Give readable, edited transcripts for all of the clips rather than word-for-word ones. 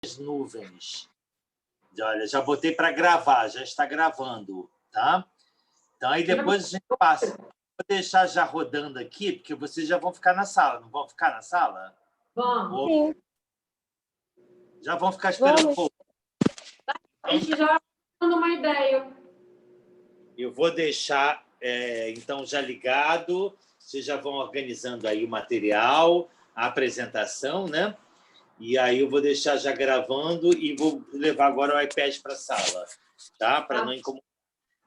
as nuvens. Olha, já botei para gravar, já está gravando, tá? Então, aí depois a gente passa. Vou deixar já rodando aqui, porque vocês já vão ficar na sala. Não vão ficar na sala? Vamos. Ou... Já vão ficar esperando um pouco. A gente já está dando uma ideia. Eu vou deixar, então, já ligado. Vocês já vão organizando aí o material, a apresentação, né? E aí eu vou deixar já gravando e vou levar agora o iPad para a sala, tá? Para não incomodar.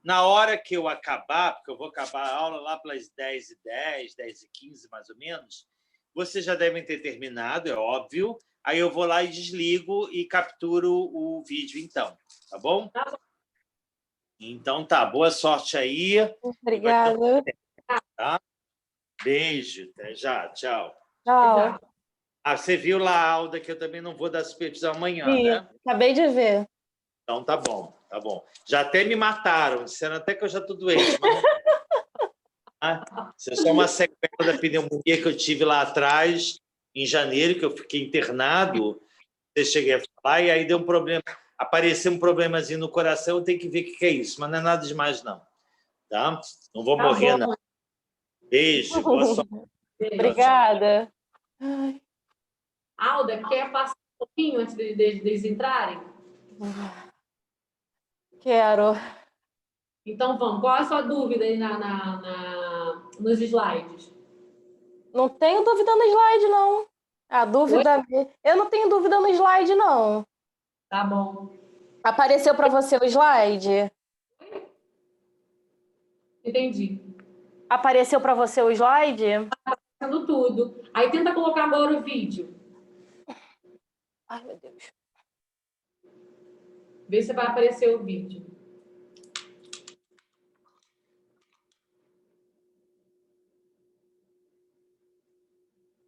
Na hora que eu acabar, porque eu vou acabar a aula lá pelas 10h10, 10h15, mais ou menos, vocês já devem ter terminado, é óbvio. Aí eu vou lá e desligo e capturo o vídeo, então. Tá bom? Tá bom. Então tá, boa sorte aí. Obrigada. Tá? Beijo, até já, tchau. Tchau. Você viu lá, Alda, que eu também não vou dar supervisão amanhã, né? Acabei de ver. Então tá bom, tá bom. Já até me mataram, disseram até que eu já estou doente, mas não... Isso é só uma sequela da pneumonia que eu tive lá atrás, em janeiro, que eu fiquei internado, eu cheguei a falar, e aí deu um problema, apareceu um problemazinho no coração, eu tenho que ver o que é isso, mas não é nada demais, não. Tá? Não vou morrer, não. Beijo, boa sorte. Obrigada. Alda, quer passar um pouquinho antes deles entrarem? Quero. Então, vamos. Qual é a sua dúvida aí nos slides? Não tenho dúvida no slide, não. A dúvida... Eu não tenho dúvida no slide, não. Tá bom. Apareceu para você o slide? Entendi. Apareceu para você o slide? Aparecendo tudo. Aí tenta colocar agora o vídeo. Ai, meu Deus. Vê se vai aparecer o vídeo.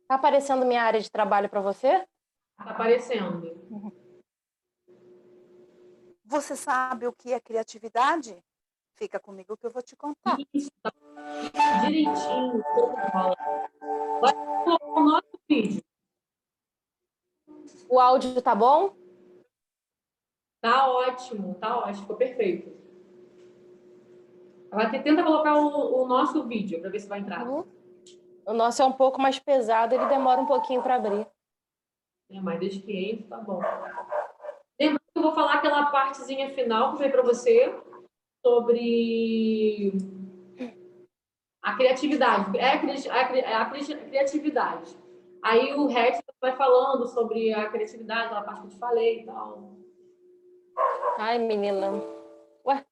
Tá aparecendo minha área de trabalho para você? Tá aparecendo. Você sabe o que é criatividade? Fica comigo que eu vou te contar. Isso, tá direitinho. Vai colocar o nosso vídeo. O áudio tá bom? Tá ótimo, ficou perfeito. Tenta colocar o nosso vídeo para ver se vai entrar. O nosso é um pouco mais pesado, ele demora um pouquinho para abrir. Mas desde que entre, tá bom. Lembrando que eu vou falar aquela partezinha final que eu falei para você sobre a criatividade. A criatividade. Aí o resto vai falando sobre a criatividade, aquela parte que eu te falei e tal. Ai, menina. Ué?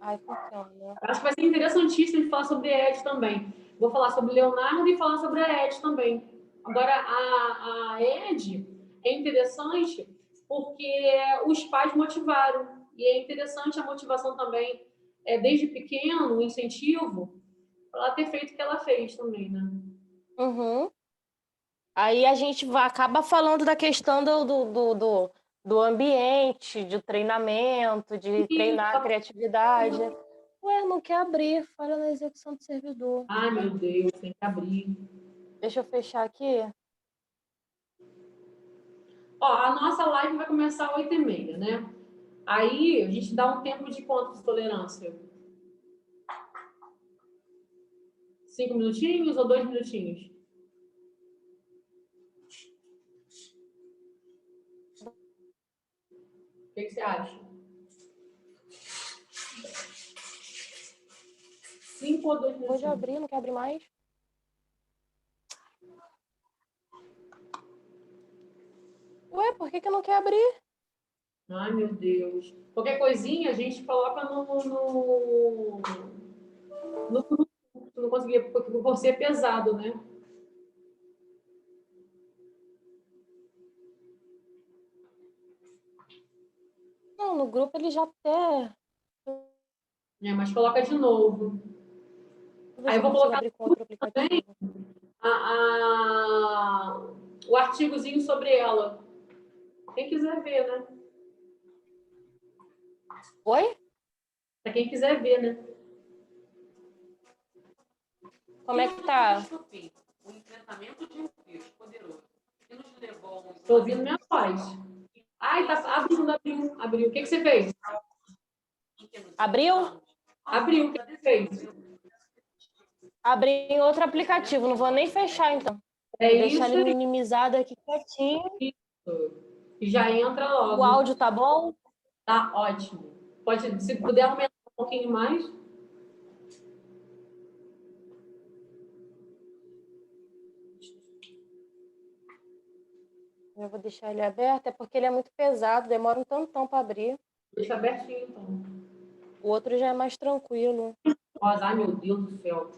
Ai, funciona. Acho que vai ser interessantíssimo de falar sobre a Ed também. Vou falar sobre Leonardo e falar sobre a Ed também. Agora, a Ed é interessante porque os pais motivaram. E é interessante a motivação também, desde pequeno, o incentivo, para ela ter feito o que ela fez também, né? Uhum. Aí a gente acaba falando da questão do ambiente, de treinamento, de treinar a criatividade. Ué, não quer abrir, falha na execução do servidor. Ai, meu Deus, tem que abrir. Deixa eu fechar aqui. Ó, a nossa live vai começar às 8h30, né? Aí a gente dá um tempo de quanto de tolerância? 5 minutinhos ou 2 minutinhos? O que você acha? 5 ou 2 minutinhos? Pode abrir, não quer abrir mais? Ué, por que não quer abrir? Ai, meu Deus. Qualquer coisinha a gente coloca no grupo. Se não conseguir, porque por ser pesado, né? Não, no grupo ele já até... Mas coloca de novo. Aí eu vou colocar abrir com outro aplicativo. o artigozinho sobre ela. Quem quiser ver, né? Oi? Para quem quiser ver, né? Como é que tá? O enfrentamento de um vírus. Tô ouvindo minha voz. Ai, tá abrindo, abriu, abriu. O que você fez? Abriu? Abriu, o que você fez? Abri em outro aplicativo, não vou nem fechar, então. É Vou deixar isso ele aí. minimizado aqui quietinho. E já entra O logo. áudio tá bom? Tá ótimo. Pode, se puder aumentar um pouquinho mais. Eu vou deixar ele aberto, é porque ele é muito pesado, demora um tantão para abrir. Deixa abertinho, então. O outro já é mais tranquilo. Nossa, ai, meu Deus do céu.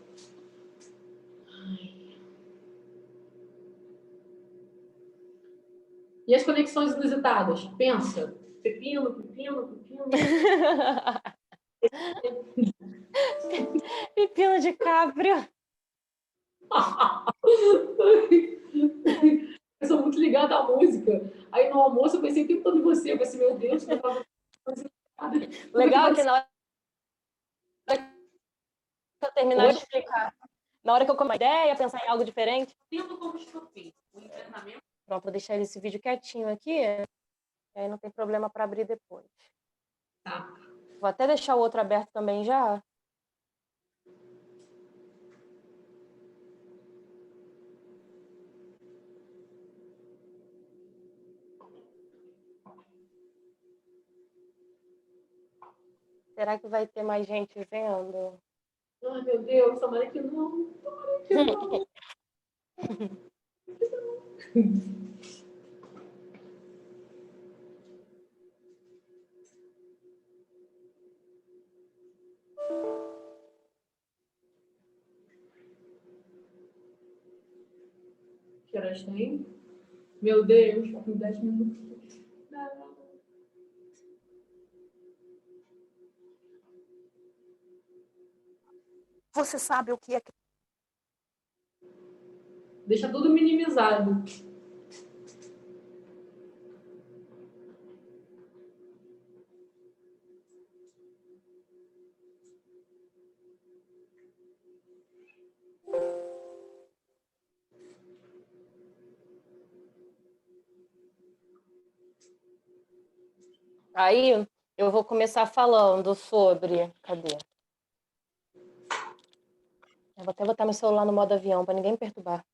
E as conexões inusitadas? Pensa. Pepino, pepino, pepino. Pepino de Caprio. Eu sou muito ligada à música. Aí no almoço eu pensei o tempo todo em você. Eu pensei, meu Deus, eu tava... Legal é que na hora que eu terminar de explicar, na hora que eu começar uma ideia, pensar em algo diferente. Tendo como estupim o internamento. Pronto, vou deixar esse vídeo quietinho aqui. E aí não tem problema para abrir depois. Tá. Vou até deixar o outro aberto também já. Será que vai ter mais gente vendo? Ai, meu Deus, tomara que não. Tomara que não. Que horas tem? Meu Deus, 10 minutos. Não. Você sabe o que é Deixa tudo minimizado. Aí eu vou começar falando sobre. Cadê? Eu vou até botar meu celular no modo avião para ninguém me perturbar.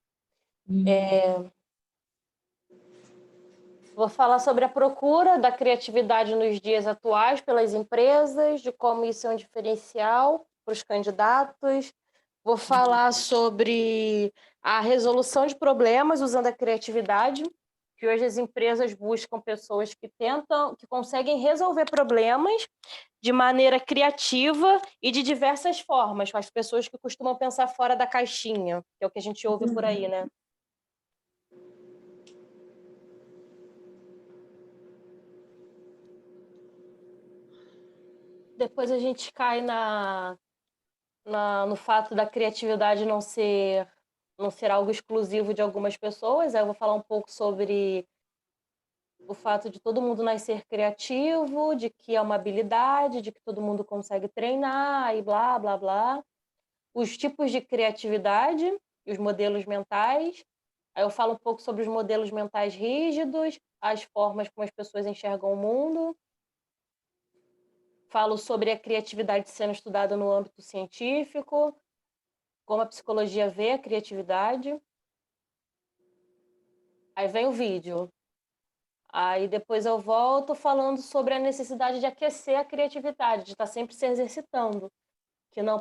Vou falar sobre a procura da criatividade nos dias atuais pelas empresas, de como isso é um diferencial para os candidatos. Vou falar sobre a resolução de problemas usando a criatividade, que hoje as empresas buscam pessoas que conseguem resolver problemas de maneira criativa e de diversas formas, com as pessoas que costumam pensar fora da caixinha, que é o que a gente ouve por aí, né? Depois a gente cai no fato da criatividade não ser algo exclusivo de algumas pessoas. Aí eu vou falar um pouco sobre o fato de todo mundo nascer criativo, de que é uma habilidade, de que todo mundo consegue treinar e blá, blá, blá. Os tipos de criatividade e os modelos mentais. Aí eu falo um pouco sobre os modelos mentais rígidos, as formas como as pessoas enxergam o mundo. Falo sobre a criatividade sendo estudada no âmbito científico, como a psicologia vê a criatividade. Aí vem o vídeo. Aí depois eu volto falando sobre a necessidade de aquecer a criatividade, de estar sempre se exercitando. Que não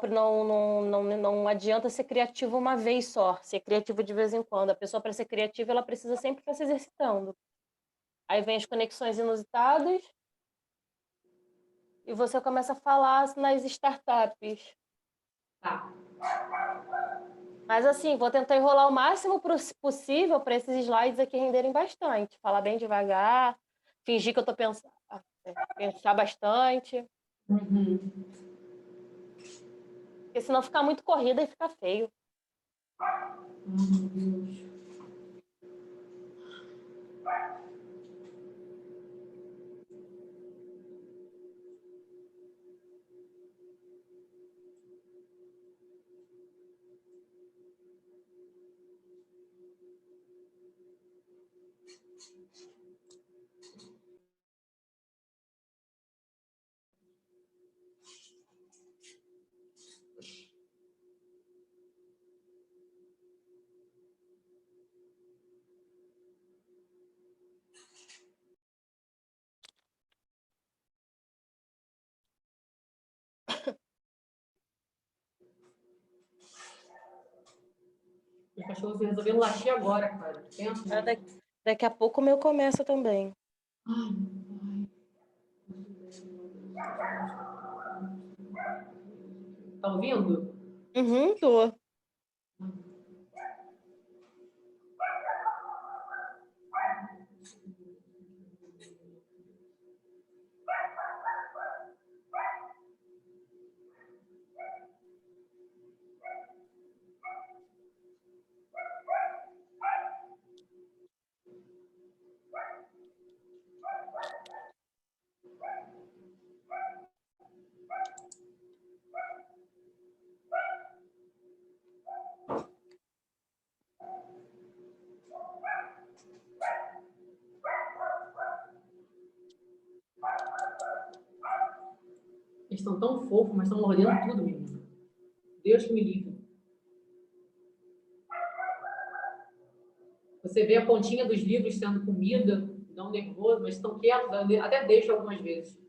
adianta ser criativo uma vez só, ser criativo de vez em quando. A pessoa, para ser criativa, ela precisa sempre estar se exercitando. Aí vem as conexões inusitadas. E você começa a falar nas startups. Tá. Mas assim, vou tentar enrolar o máximo possível para esses slides aqui renderem bastante. Falar bem devagar, fingir que eu estou pensando, pensar bastante. Uhum. Porque senão fica muito corrida e fica feio. Meu Deus. Os cachorros resolveram latir agora, cara. Pensa. Daqui a pouco o meu começa também. Tá ouvindo? Uhum, tô. Eles estão tão fofos, mas estão mordendo tudo, menino. Deus que me livre. Você vê a pontinha dos livros sendo comida, dão nervoso, mas estão quietos, até deixo algumas vezes.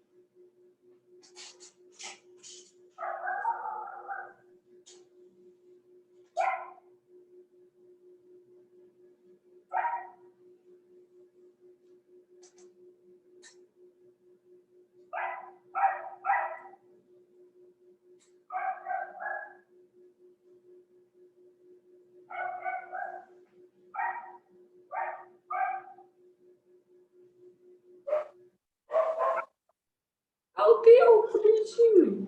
Ah, o teu, que bonitinho.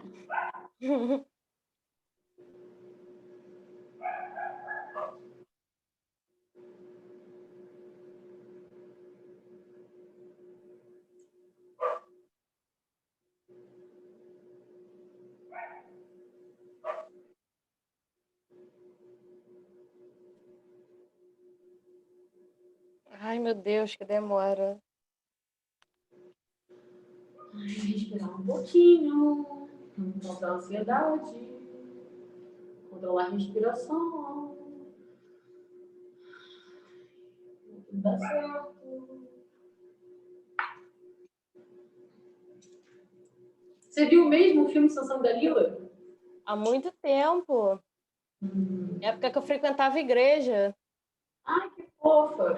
Ai, meu Deus, que demora. Ai, respirar um pouquinho. Controlar a ansiedade. Controlar a respiração. Tudo dá certo. Você viu mesmo o filme Sansão e Dalila? Há muito tempo. Época que eu frequentava a igreja. Ai, que fofa.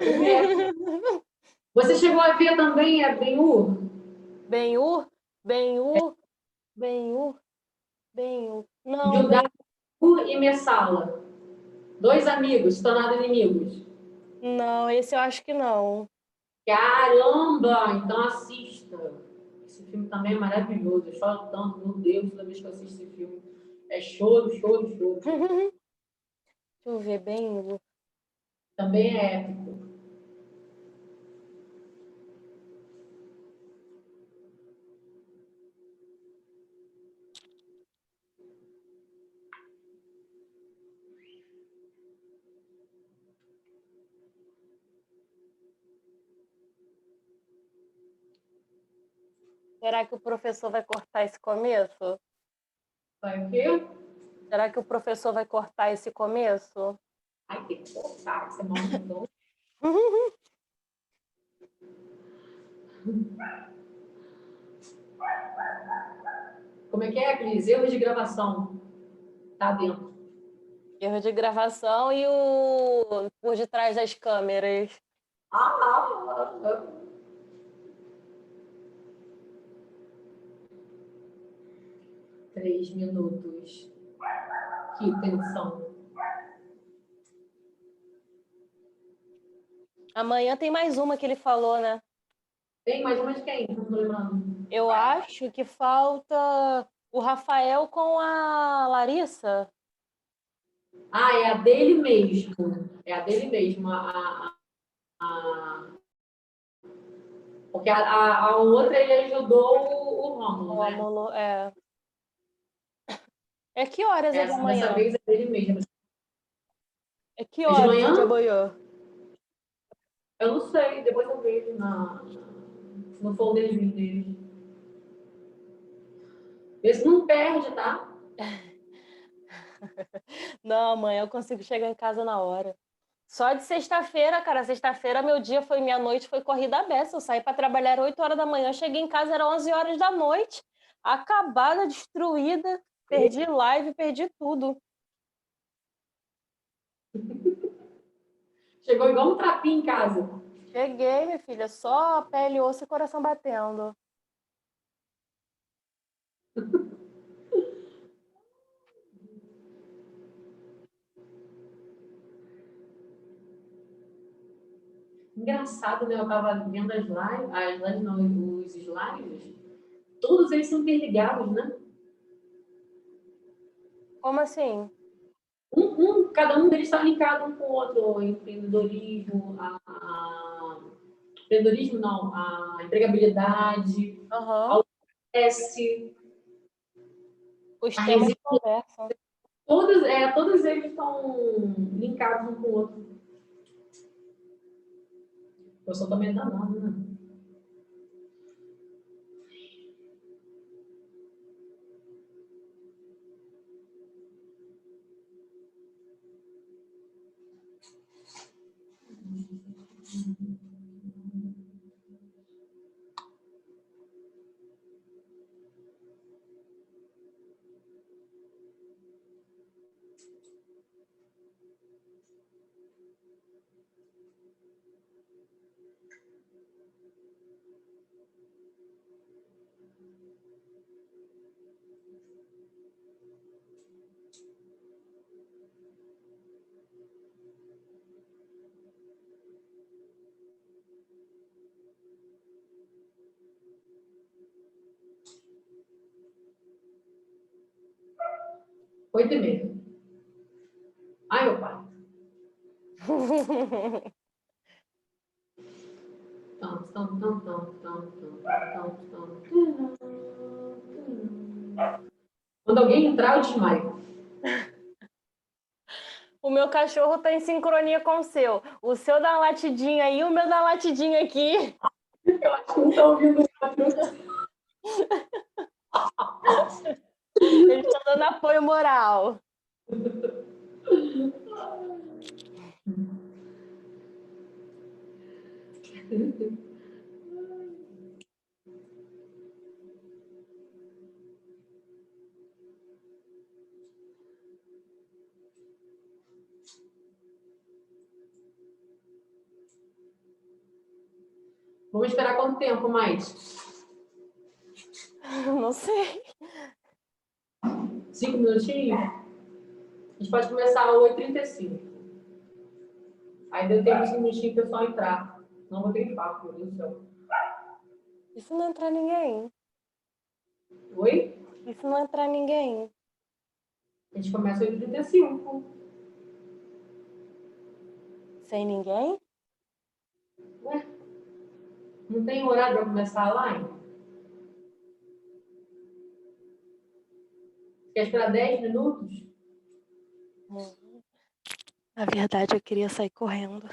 Você chegou a ver também a Ben-Hur? Ben-Hur? Ben-Hur? Ben-Hur? Ben-Hur. Não, Judá e Messala. Dois amigos se tornaram inimigos. não, esse eu acho que não. Caramba! Então assista. Esse filme também é maravilhoso. Eu choro tanto, meu Deus, toda vez que eu assisto esse filme. É choro, choro, choro. Deixa eu ver, Ben-Hur. Também é épico. Será que o professor vai cortar esse começo? Vai o quê? Será que o professor vai cortar esse começo? Ai, tem que cortar, que você mandou. Como é que é, Cris? Erros de gravação. Tá dentro. Erro de gravação e o por detrás das câmeras. Ah! 3 minutos. Que tensão. Amanhã tem mais uma que ele falou, né? Tem mais uma de quem? Não tô lembrando. Eu acho que falta o Rafael com a Larissa. Ah, é a dele mesmo. É a dele mesmo. Porque a outra ele ajudou o Rômulo, O né? Rômulo, é. É que horas é de Dessa amanhã? vez é dele mesmo. É que É de horas é de manhã? amanhã? Eu não sei, depois eu vejo no folderzinho dele. Vê se não perde, tá? Não, amanhã eu consigo chegar em casa na hora. Só de sexta-feira, cara. Sexta-feira, meu dia foi, minha noite foi corrida à beça. Eu saí para trabalhar 8 horas da manhã, cheguei em casa, era 11 horas da noite. Acabada, destruída. Perdi live, perdi tudo. Chegou igual um trapinho em casa. Cheguei, minha filha, só pele, osso e coração batendo. Engraçado, né? Eu tava vendo as lives não, os slides, todos eles são interligados, né? Como assim? Cada um deles está linkado um com o outro. O empreendedorismo, empreendedorismo não, a empregabilidade, Aham. S, Os a temas resiliência. conversam. Todos eles estão linkados um com o outro. Eu sou também danada, né? Oito e meia. Ai, meu pai. Quando alguém entrar, eu desmaio. O meu cachorro tá em sincronia com o seu. O seu dá uma latidinha aí, o meu dá uma latidinha aqui. Eu acho que não tá ouvindo nada. Eles estão dando apoio moral. Vamos esperar quanto tempo mais? Não sei. 5 minutinhos? A gente pode começar às 8h35. Aí deu tempo de 5 minutinhos pro pessoal entrar. Não vou ter espaço, meu Deus do céu. E se não entrar ninguém? Oi? E se não entrar ninguém? A gente começa às 8h35. Sem ninguém? Ué? Não tem horário para começar a live? Quer esperar 10 minutos? Na verdade, eu queria sair correndo.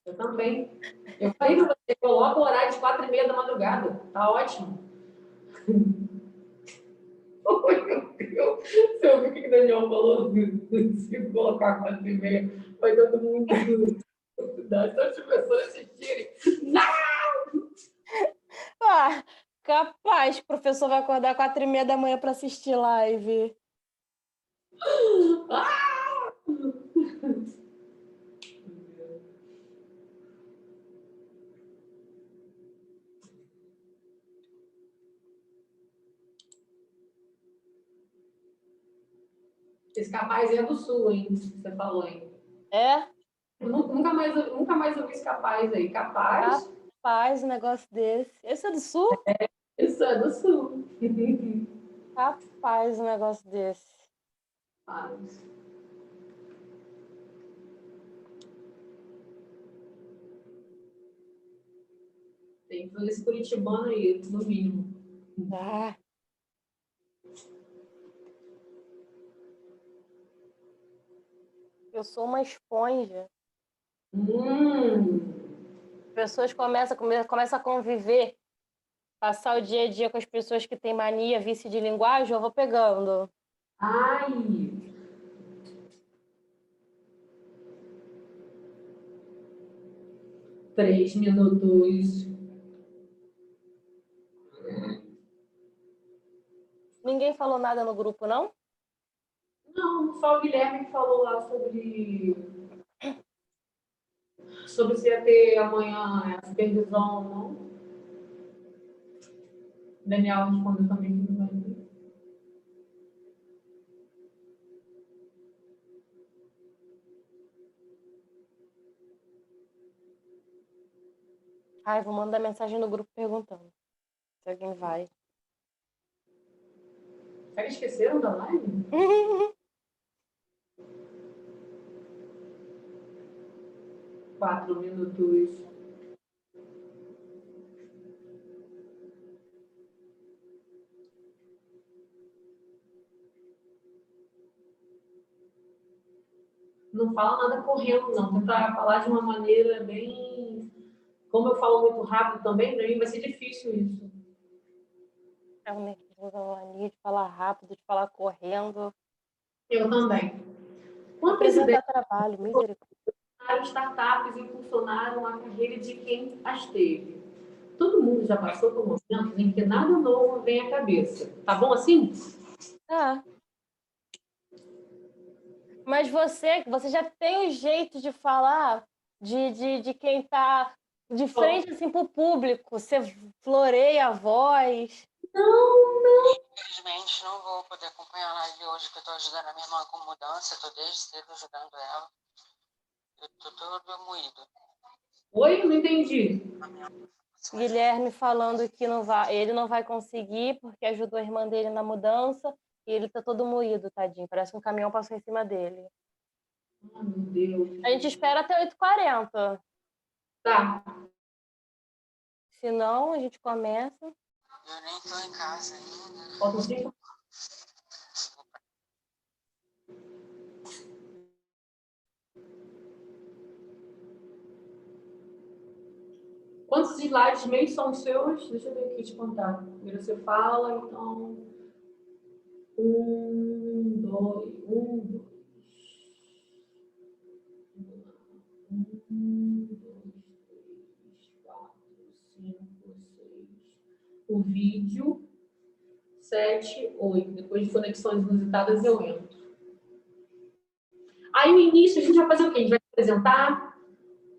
Eu também. Eu falei para você, coloca o horário de 4h30 da madrugada. Tá ótimo. Oi, meu Deus. Você ouviu o que o Daniel falou? Se colocar 4h30, vai todo mundo estudar. Só as pessoas assistirem. Não! Ah, capaz, o professor vai acordar 4h30 da manhã para assistir live. Ah! Esse capaz é do sul, hein? Você falou, hein? É? Nunca mais ouvi esse capaz aí. Capaz? Capaz, um negócio desse. Esse é do sul? Isso é do sul. Capaz, um negócio desse. Capaz. Tem que fazer esse curitibano aí, no mínimo. Ah. Eu sou uma esponja. Pessoas começam a conviver, passar o dia a dia com as pessoas que têm mania, vício de linguagem, eu vou pegando. Ai! Três minutos. Ninguém falou nada no grupo, não? Não, só o Guilherme que falou lá sobre Sobre se ia ter amanhã a supervisão ou não. Daniel respondeu também que não vai ter. Ai, vou mandar mensagem no grupo perguntando se alguém vai. Será que esqueceram da live? 4 minutos. Não fala nada correndo, não. Tentar falar de uma maneira bem... Como eu falo muito rápido também, para mim vai ser difícil isso. É um nervoso, uma mania de falar rápido, de falar correndo. Eu também. Quantas Apresentar ideias trabalho, misericórdia. startups impulsionaram a carreira de quem as teve? Todo mundo já passou por um momento em que nada novo vem à cabeça. Tá bom assim? Ah. Mas você já tem o jeito de falar de quem tá de frente assim pro público. Você floreia a voz. Infelizmente, não vou poder acompanhar a live hoje, que eu tô ajudando a minha irmã com mudança, tô desde cedo ajudando ela. Eu tô todo moído. Oi? Não entendi. Guilherme falando que ele não vai conseguir porque ajudou a irmã dele na mudança e ele tá todo moído, tadinho. Parece que um caminhão passou em cima dele. Ai, meu Deus. A gente espera até 8h40. Tá. Senão, a gente começa. Eu nem tô em casa ainda. Faltam 5. Quantos slides meio são os seus? Deixa eu ver aqui te contar. Primeiro você fala, então... 1, 2, 1, 2. 1, 2, 3, 4, 5, 6. O vídeo, 7, 8. Depois de conexões inusitadas, eu entro. Aí, no início, a gente vai fazer o quê? A gente vai apresentar.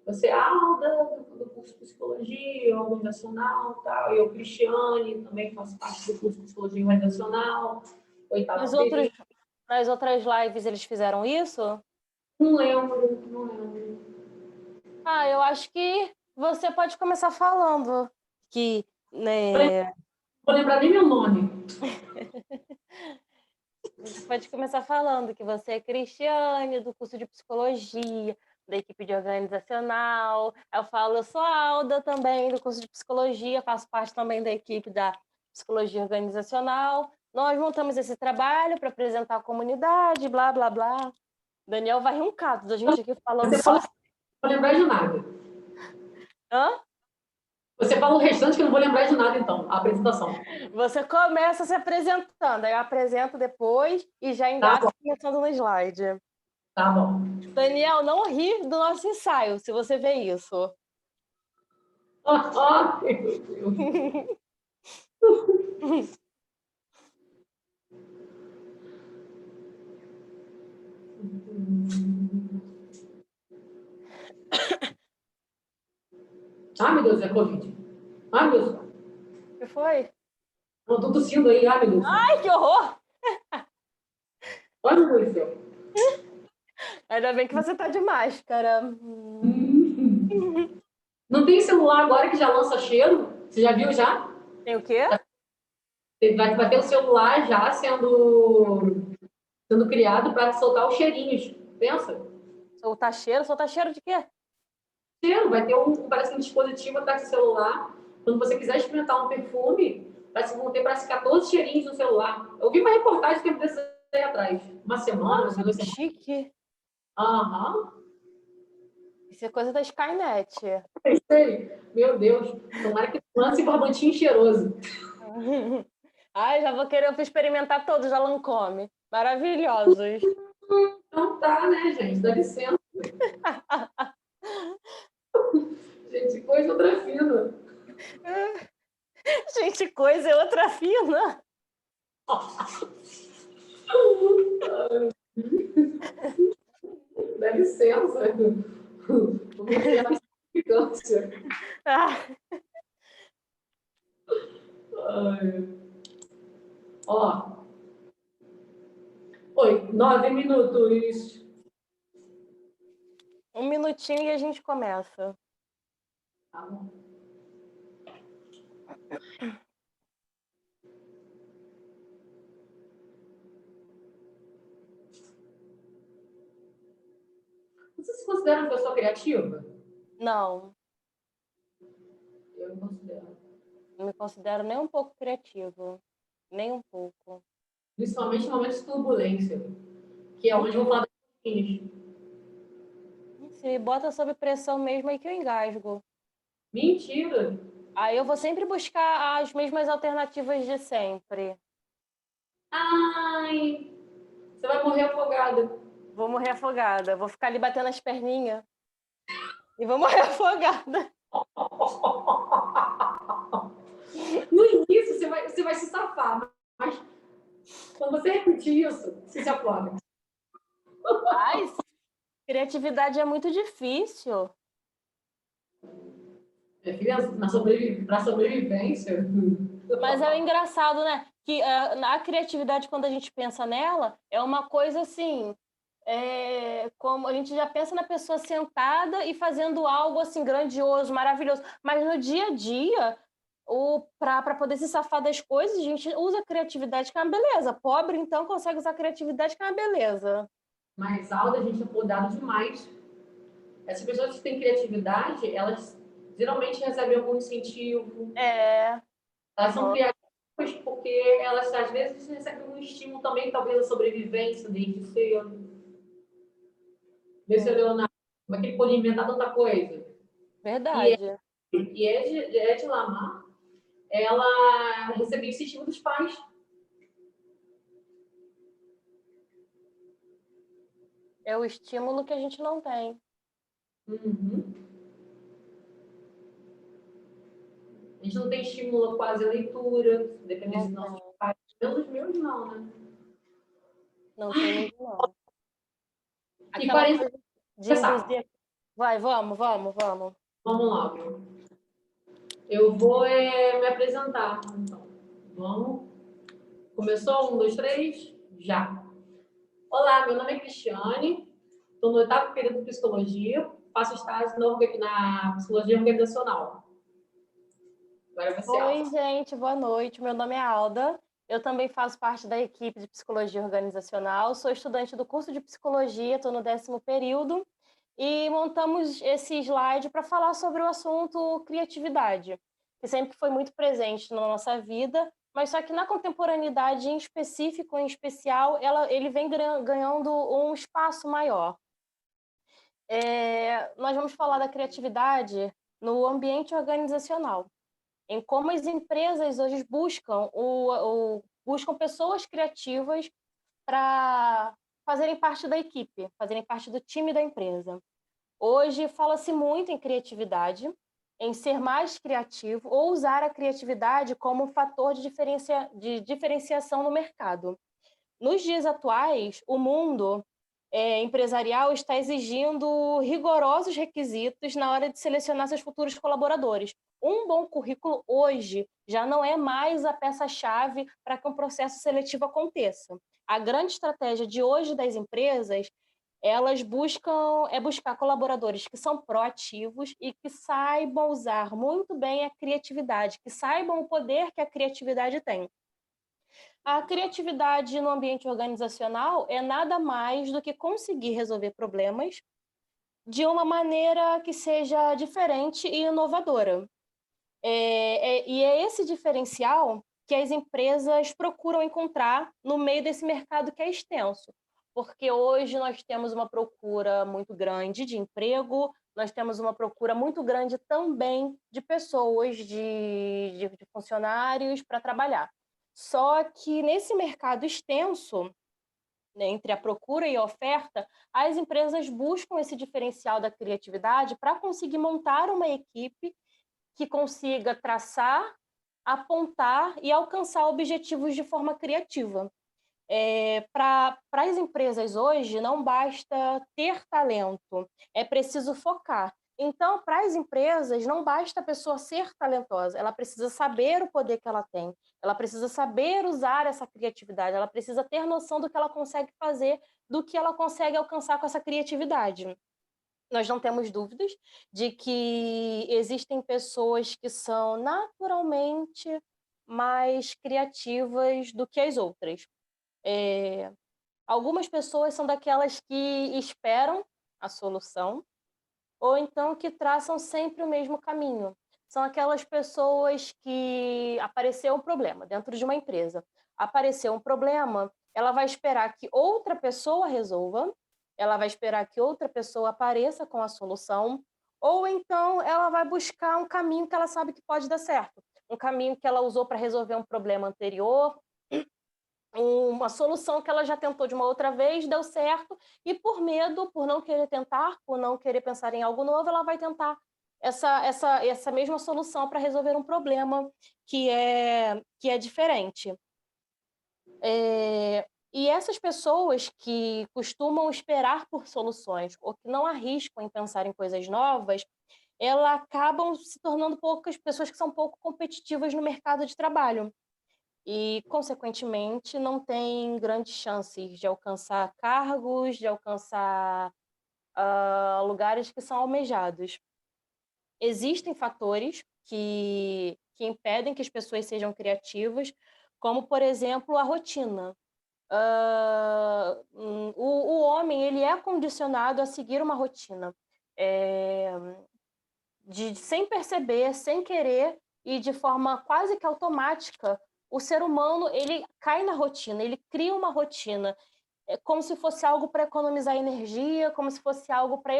Você é a Alda, do curso de Psicologia Organizacional, tal. Eu, Cristiane, também faço parte do curso de Psicologia Organizacional. Nas outras lives, eles fizeram isso? Não lembro. Ah, eu acho que você pode começar falando que, né... Não vou lembrar nem meu nome. Você pode começar falando que você é Cristiane, do curso de Psicologia, da equipe de organizacional. Eu falo, eu sou a Alda também, do curso de Psicologia, faço parte também da equipe da Psicologia Organizacional. Nós montamos esse trabalho para apresentar a comunidade, blá, blá, blá. Daniel vai rir um caso da gente aqui falando Você só. fala, não vou lembrar de nada. Hã? Você fala o restante que eu não vou lembrar de nada, então, a apresentação. Você começa se apresentando, aí eu apresento depois e já engato começando no slide. Tá bom. Daniel, não ri do nosso ensaio, se você vê isso. Meu Deus. Ai, meu Deus, é Covid. Ai, meu Deus. O que foi? Eu tô tossindo aí, ai, meu Deus. Ai, que horror! Ai, meu Deus. Ainda bem que você tá de máscara. Não tem celular agora que já lança cheiro? Você já viu já? Tem o quê? Vai ter o celular já sendo criado para soltar os cheirinhos. Pensa? Soltar cheiro de quê? Cheiro. Vai ter parece um dispositivo atrás do celular. Quando você quiser experimentar um perfume, vão ter parece 14 cheirinhos no celular. Eu vi uma reportagem tempo desse aí atrás. Uma semana, Nossa, 2 semanas. chique. Aham. Isso é coisa da Skynet. Sei. Meu Deus. Tomara que lance barbantinho cheiroso. Ai, já vou querer experimentar todos da Lancôme. Maravilhosos. Então tá, né, gente? Dá licença. Gente, coisa outra fina. Gente, coisa é outra fina. Dá licença. O meu já vai ser de câncer. Ah, Ai. Ó, oi, 9 minutos. 1 minutinho e a gente começa. Tá bom. Você se considera uma pessoa criativa? Não, Eu me considero. não me considero nem um pouco criativo. Nem um pouco. Principalmente em momentos de turbulência, que é onde eu vou falar das coisinhas. Se me bota sob pressão mesmo, aí que eu engasgo. Mentira! Aí eu vou sempre buscar as mesmas alternativas de sempre. Ai, você vai morrer afogada. Vou morrer afogada. Vou ficar ali batendo as perninhas. E vou morrer afogada. No início você vai se safar, mas quando você repetir isso, você se afoga. Ai, criatividade é muito difícil. Minha filha, pra sobrevivência. Mas é engraçado, né? Que a criatividade, quando a gente pensa nela, é uma coisa assim. Como a gente já pensa na pessoa sentada e fazendo algo assim grandioso, maravilhoso. Mas no dia a dia, para poder se safar das coisas, a gente usa a criatividade, que é uma beleza. Pobre, então, consegue usar a criatividade, que é uma beleza. Mas Alda, a gente é podado demais. Essas pessoas que têm criatividade, elas geralmente recebem algum incentivo. É. Elas são criativas porque elas, às vezes, recebem um estímulo também, talvez, a sobrevivência desde cedo. Vê se Leonardo, como é que ele pode inventar tanta coisa? Verdade. E Ed Lamar, ela recebeu esse estímulo dos pais. É o estímulo que a gente não tem. Uhum. A gente não tem estímulo quase à leitura, dependendo dos nossos pais. Pelos meus, não, né? Não tem mesmo, não. E Aquela 40 coisa de induzir. Vai, vamos. Vamos lá, viu? Eu vou me apresentar. Então, vamos. Começou? 1, 2, 3, já. Olá, meu nome é Cristiane, estou no 8º período de psicologia, faço estágio na psicologia organizacional. Agora você, Alda. Oi, gente, boa noite. Meu nome é Alda. Eu também faço parte da equipe de psicologia organizacional. Sou estudante do curso de psicologia, estou no 10º período. E montamos esse slide para falar sobre o assunto criatividade, que sempre foi muito presente na nossa vida, mas só que na contemporaneidade, em específico, em especial, ele vem ganhando um espaço maior. Nós vamos falar da criatividade no ambiente organizacional, em como as empresas hoje buscam pessoas criativas para fazerem parte da equipe, fazerem parte do time da empresa. Hoje fala-se muito em criatividade, em ser mais criativo ou usar a criatividade como um fator de diferenciação no mercado. Nos dias atuais, o mundo empresarial está exigindo rigorosos requisitos na hora de selecionar seus futuros colaboradores. Um bom currículo hoje já não é mais a peça-chave para que um processo seletivo aconteça. A grande estratégia de hoje das empresas, elas buscar colaboradores que são proativos e que saibam usar muito bem a criatividade, que saibam o poder que a criatividade tem. A criatividade no ambiente organizacional é nada mais do que conseguir resolver problemas de uma maneira que seja diferente e inovadora. E é esse diferencial que as empresas procuram encontrar no meio desse mercado que é extenso. Porque hoje nós temos uma procura muito grande de emprego, nós temos uma procura muito grande também de pessoas, de funcionários para trabalhar. Só que nesse mercado extenso, né, entre a procura e a oferta, as empresas buscam esse diferencial da criatividade para conseguir montar uma equipe que consiga traçar, apontar e alcançar objetivos de forma criativa. Para as empresas hoje, não basta ter talento, é preciso focar. Então, para as empresas, não basta a pessoa ser talentosa, ela precisa saber o poder que ela tem, ela precisa saber usar essa criatividade, ela precisa ter noção do que ela consegue fazer, do que ela consegue alcançar com essa criatividade. Nós não temos dúvidas de que existem pessoas que são naturalmente mais criativas do que as outras. Algumas pessoas são daquelas que esperam a solução, ou então que traçam sempre o mesmo caminho. São aquelas pessoas que apareceu um problema dentro de uma empresa. Apareceu um problema, ela vai esperar que outra pessoa resolva, ela vai esperar que outra pessoa apareça com a solução, ou então ela vai buscar um caminho que ela sabe que pode dar certo. Um caminho que ela usou para resolver um problema anterior, uma solução que ela já tentou de uma outra vez, deu certo, e por medo, por não querer tentar, por não querer pensar em algo novo, ela vai tentar essa mesma solução para resolver um problema que é diferente. E essas pessoas que costumam esperar por soluções ou que não arriscam em pensar em coisas novas, elas acabam se tornando poucas pessoas que são pouco competitivas no mercado de trabalho. E, consequentemente, não tem grandes chances de alcançar cargos, de alcançar lugares que são almejados. Existem fatores que impedem que as pessoas sejam criativas, como, por exemplo, a rotina. O homem ele é condicionado a seguir uma rotina, sem perceber, sem querer e de forma quase que automática. O ser humano ele cai na rotina, ele cria uma rotina, como se fosse algo para economizar energia, como se fosse algo para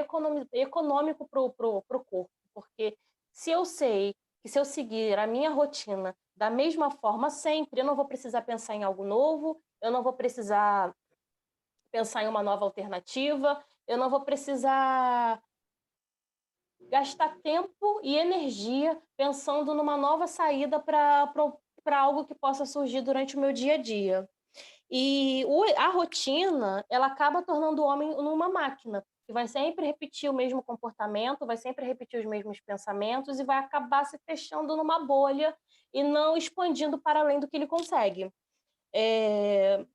econômico para o corpo. Porque se eu sei que se eu seguir a minha rotina da mesma forma sempre, eu não vou precisar pensar em algo novo, eu não vou precisar pensar em uma nova alternativa, eu não vou precisar gastar tempo e energia pensando numa nova saída para algo que possa surgir durante o meu dia a dia. E a rotina, ela acaba tornando o homem numa máquina, que vai sempre repetir o mesmo comportamento, vai sempre repetir os mesmos pensamentos e vai acabar se fechando numa bolha e não expandindo para além do que ele consegue.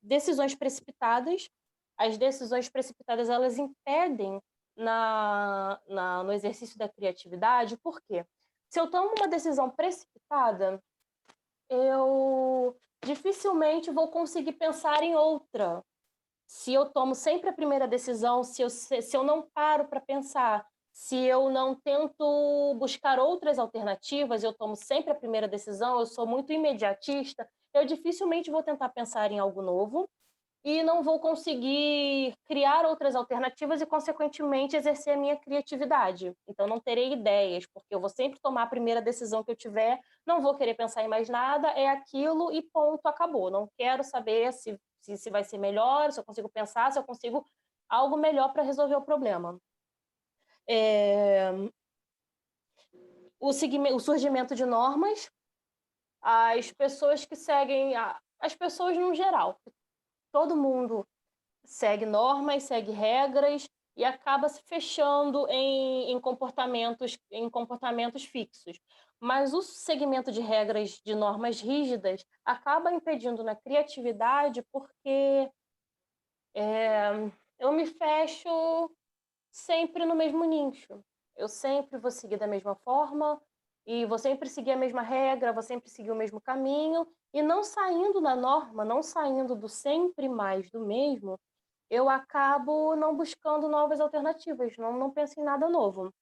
Decisões precipitadas, as decisões precipitadas, elas impedem no exercício da criatividade. Por quê? Se eu tomo uma decisão precipitada, eu dificilmente vou conseguir pensar em outra. Se eu tomo sempre a primeira decisão, se eu não paro para pensar, se eu não tento buscar outras alternativas, eu tomo sempre a primeira decisão, eu sou muito imediatista, eu dificilmente vou tentar pensar em algo novo e não vou conseguir criar outras alternativas e, consequentemente, exercer a minha criatividade. Então, não terei ideias, porque eu vou sempre tomar a primeira decisão que eu tiver, não vou querer pensar em mais nada, é aquilo e ponto, acabou. Não quero saber se vai ser melhor, se eu consigo pensar, se eu consigo algo melhor para resolver o problema. O surgimento de normas, as pessoas que seguem, as pessoas no geral, todo mundo segue normas, segue regras e acaba se fechando em comportamentos fixos. Mas o segmento de regras, de normas rígidas, acaba impedindo na criatividade porque eu me fecho sempre no mesmo nicho. Eu sempre vou seguir da mesma forma e vou sempre seguir a mesma regra, vou sempre seguir o mesmo caminho e não saindo da norma, não saindo do sempre mais do mesmo, eu acabo não buscando novas alternativas, não penso em nada novo.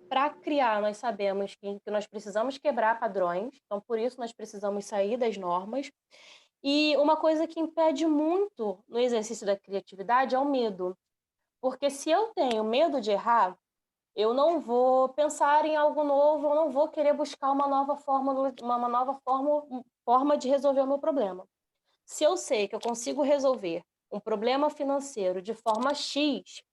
Para criar, nós sabemos que nós precisamos quebrar padrões, então por isso nós precisamos sair das normas. E uma coisa que impede muito no exercício da criatividade é o medo. Porque se eu tenho medo de errar, eu não vou pensar em algo novo, eu não vou querer buscar uma nova forma de resolver o meu problema. Se eu sei que eu consigo resolver um problema financeiro de forma X,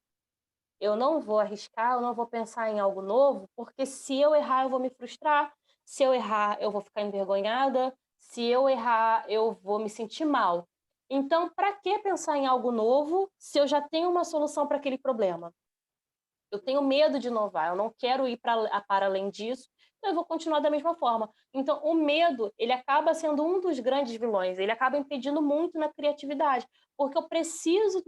eu não vou arriscar, eu não vou pensar em algo novo, porque se eu errar, eu vou me frustrar, se eu errar, eu vou ficar envergonhada, Se eu errar, eu vou me sentir mal. Então, para que pensar em algo novo se eu já tenho uma solução para aquele problema? Eu tenho medo de inovar, eu não quero ir para além disso, então eu vou continuar da mesma forma. Então, o medo, ele acaba sendo um dos grandes vilões, ele acaba impedindo muito na criatividade, porque eu preciso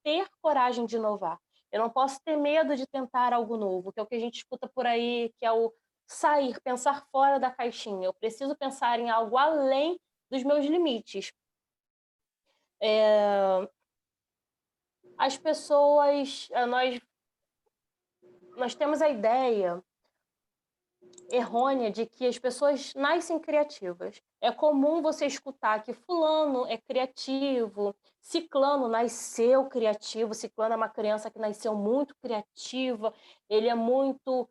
ter coragem de inovar. Eu não posso ter medo de tentar algo novo, que é o que a gente escuta por aí, que é o sair, pensar fora da caixinha. Eu preciso pensar em algo além dos meus limites. As pessoas, nós temos a ideia errônea de que as pessoas nascem criativas. É comum você escutar que fulano é criativo, ciclano nasceu criativo, ciclano é uma criança que nasceu muito criativa, ele é muito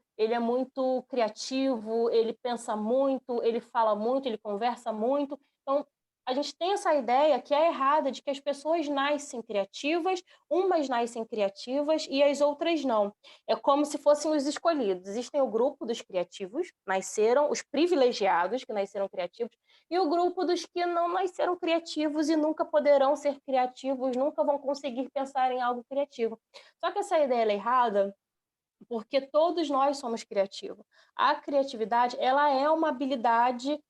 criativo, ele pensa muito, ele fala muito, ele conversa muito. Então, a gente tem essa ideia que é errada de que as pessoas nascem criativas, umas nascem criativas e as outras não. É como se fossem os escolhidos. Existem o grupo dos criativos, nasceram, os privilegiados que nasceram criativos, e o grupo dos que não nasceram criativos e nunca poderão ser criativos, nunca vão conseguir pensar em algo criativo. Só que essa ideia é errada, porque todos nós somos criativos. A criatividade, ela é uma habilidade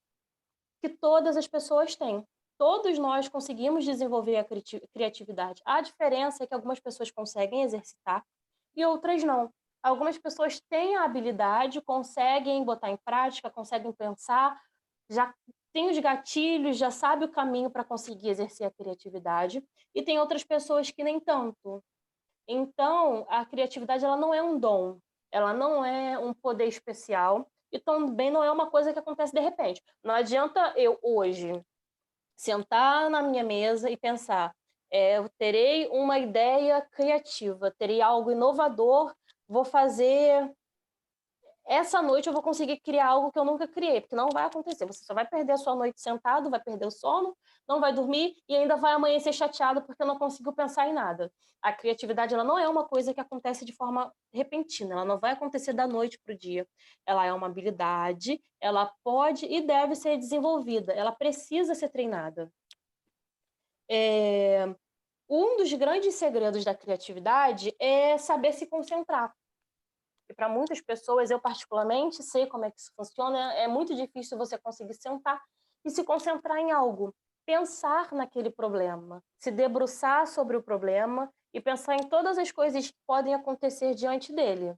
que todas as pessoas têm. Todos nós conseguimos desenvolver a criatividade. A diferença é que algumas pessoas conseguem exercitar e outras não. Algumas pessoas têm a habilidade, conseguem botar em prática, conseguem pensar, já tem os gatilhos, já sabe o caminho para conseguir exercer a criatividade, e tem outras pessoas que nem tanto. Então, a criatividade ela não é um dom, ela não é um poder especial, e também não é uma coisa que acontece de repente. Não adianta eu hoje sentar na minha mesa e pensar, eu terei uma ideia criativa, terei algo inovador, vou fazer... Essa noite eu vou conseguir criar algo que eu nunca criei, porque não vai acontecer. Você só vai perder a sua noite sentado, vai perder o sono, não vai dormir e ainda vai amanhecer chateado porque não conseguiu pensar em nada. A criatividade ela não é uma coisa que acontece de forma repentina, ela não vai acontecer da noite para o dia. Ela é uma habilidade, ela pode e deve ser desenvolvida, ela precisa ser treinada. Um dos grandes segredos da criatividade é saber se concentrar. E para muitas pessoas, eu particularmente sei como é que isso funciona, é muito difícil você conseguir sentar e se concentrar em algo, pensar naquele problema, se debruçar sobre o problema e pensar em todas as coisas que podem acontecer diante dele.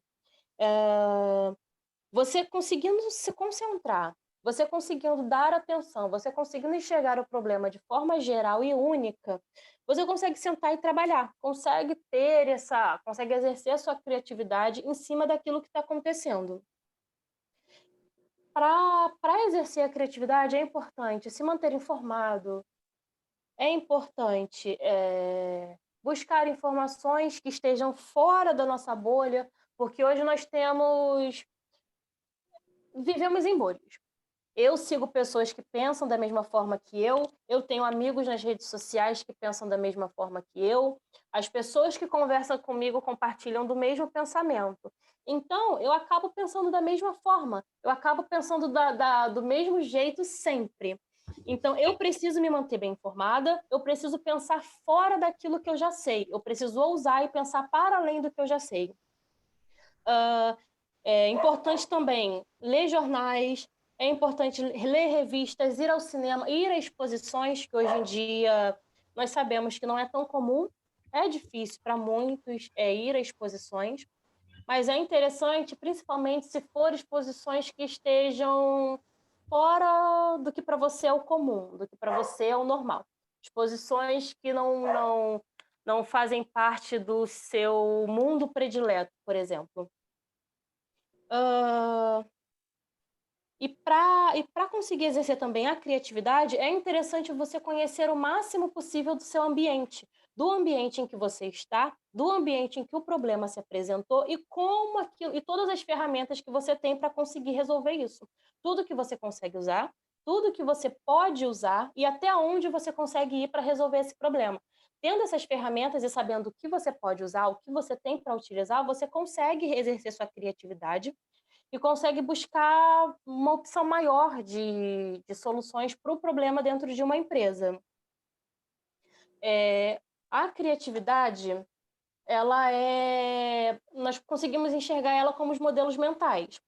Você conseguindo se concentrar, você conseguindo dar atenção, você conseguindo enxergar o problema de forma geral e única, você consegue sentar e trabalhar, consegue exercer a sua criatividade em cima daquilo que está acontecendo. Para exercer a criatividade é importante se manter informado, é importante buscar informações que estejam fora da nossa bolha, porque hoje vivemos em bolhas. Eu sigo pessoas que pensam da mesma forma que eu tenho amigos nas redes sociais que pensam da mesma forma que eu, as pessoas que conversam comigo compartilham do mesmo pensamento. Então, eu acabo pensando da mesma forma, eu acabo pensando do mesmo jeito sempre. Então, eu preciso me manter bem informada, eu preciso pensar fora daquilo que eu já sei, eu preciso ousar e pensar para além do que eu já sei. É importante também ler jornais, é importante ler revistas, ir ao cinema, ir a exposições, que hoje em dia nós sabemos que não é tão comum, é difícil para muitos ir a exposições, mas é interessante, principalmente se for exposições que estejam fora do que para você é o comum, do que para você é o normal. Exposições que não fazem parte do seu mundo predileto, por exemplo. E para conseguir exercer também a criatividade, é interessante você conhecer o máximo possível do seu ambiente, do ambiente em que você está, do ambiente em que o problema se apresentou e e todas as ferramentas que você tem para conseguir resolver isso. Tudo que você consegue usar, tudo que você pode usar e até onde você consegue ir para resolver esse problema. Tendo essas ferramentas e sabendo o que você pode usar, o que você tem para utilizar, você consegue exercer sua criatividade e consegue buscar uma opção maior de soluções para o problema dentro de uma empresa. A criatividade, nós conseguimos enxergar ela como os modelos mentais.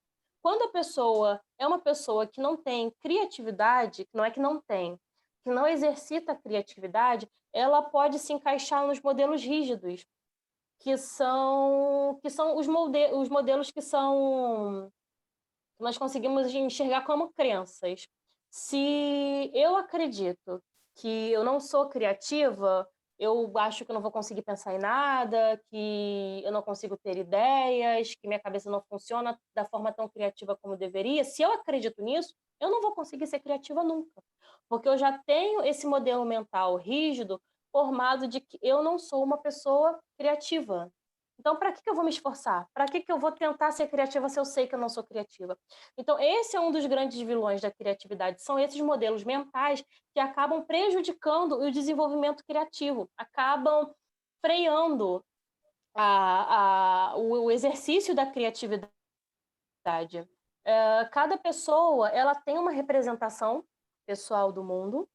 Quando a pessoa é uma pessoa que não tem criatividade, não é que não tem, que não exercita a criatividade, ela pode se encaixar nos modelos rígidos, que são os modelos que nós conseguimos enxergar como crenças. Se eu acredito que eu não sou criativa, eu acho que eu não vou conseguir pensar em nada, que eu não consigo ter ideias, que minha cabeça não funciona da forma tão criativa como deveria. Se eu acredito nisso, eu não vou conseguir ser criativa nunca, porque eu já tenho esse modelo mental rígido formado de que eu não sou uma pessoa criativa. Então, para que eu vou me esforçar? Para que eu vou tentar ser criativa se eu sei que eu não sou criativa? Então, esse é um dos grandes vilões da criatividade. São esses modelos mentais que acabam prejudicando o desenvolvimento criativo, acabam freando o exercício da criatividade. Cada pessoa ela tem uma representação pessoal do mundo,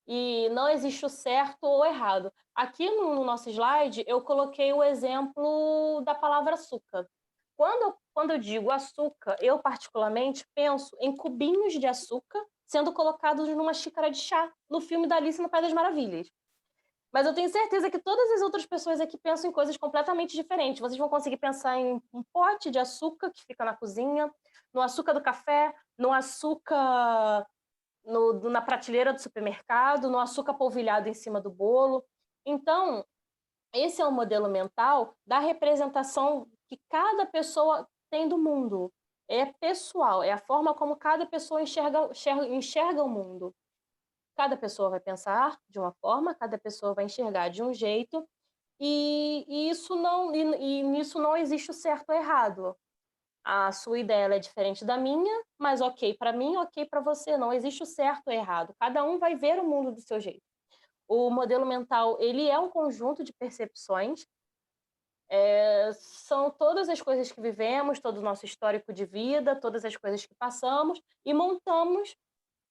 e não existe o certo ou errado. Aqui no nosso slide, eu coloquei o exemplo da palavra açúcar. Quando eu digo açúcar, eu particularmente penso em cubinhos de açúcar sendo colocados numa xícara de chá, no filme da Alice no País das Maravilhas. Mas eu tenho certeza que todas as outras pessoas aqui pensam em coisas completamente diferentes. Vocês vão conseguir pensar em um pote de açúcar que fica na cozinha, no açúcar do café, no açúcar na prateleira do supermercado, no açúcar polvilhado em cima do bolo. Então, esse é o modelo mental da representação que cada pessoa tem do mundo. É pessoal, é a forma como cada pessoa enxerga o mundo. Cada pessoa vai pensar de uma forma, cada pessoa vai enxergar de um jeito, e nisso não existe o certo ou errado. A sua ideia é diferente da minha, mas ok para mim, ok para você. Não existe o certo ou errado. Cada um vai ver o mundo do seu jeito. O modelo mental, ele é um conjunto de percepções. São todas as coisas que vivemos, todo o nosso histórico de vida, todas as coisas que passamos, e montamos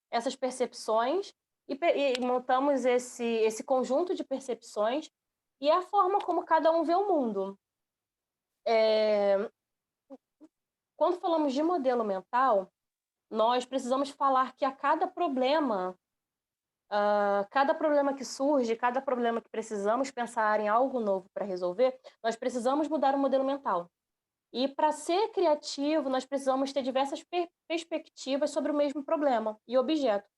essas percepções e montamos esse conjunto de percepções e é a forma como cada um vê o mundo. Quando falamos de modelo mental, nós precisamos falar que a cada problema que surge, cada problema que precisamos pensar em algo novo para resolver, nós precisamos mudar o modelo mental. E para ser criativo, nós precisamos ter diversas perspectivas sobre o mesmo problema e objeto.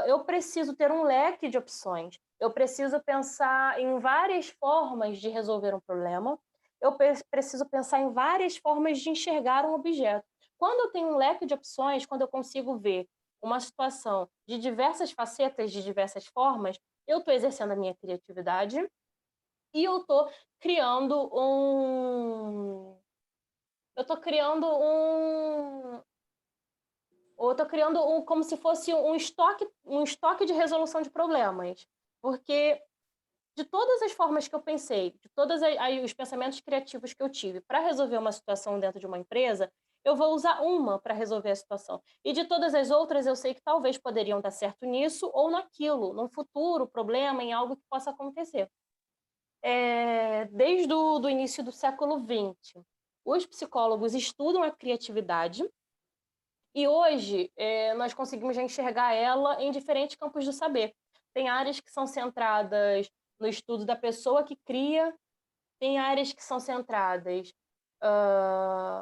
Eu preciso ter um leque de opções. Eu preciso pensar em várias formas de resolver um problema. Eu preciso pensar em várias formas de enxergar um objeto. Quando eu tenho um leque de opções, quando eu consigo ver uma situação de diversas facetas, de diversas formas, eu estou exercendo a minha criatividade e eu estou criando como se fosse um estoque de resolução de problemas. Porque de todas as formas que eu pensei, de todos os pensamentos criativos que eu tive para resolver uma situação dentro de uma empresa, eu vou usar uma para resolver a situação. E de todas as outras, eu sei que talvez poderiam dar certo nisso ou naquilo, num futuro problema, em algo que possa acontecer. Desde o início do século XX, os psicólogos estudam a criatividade e hoje nós conseguimos já enxergar ela em diferentes campos do saber. Tem áreas que são centradas no estudo da pessoa que cria, tem áreas que são centradas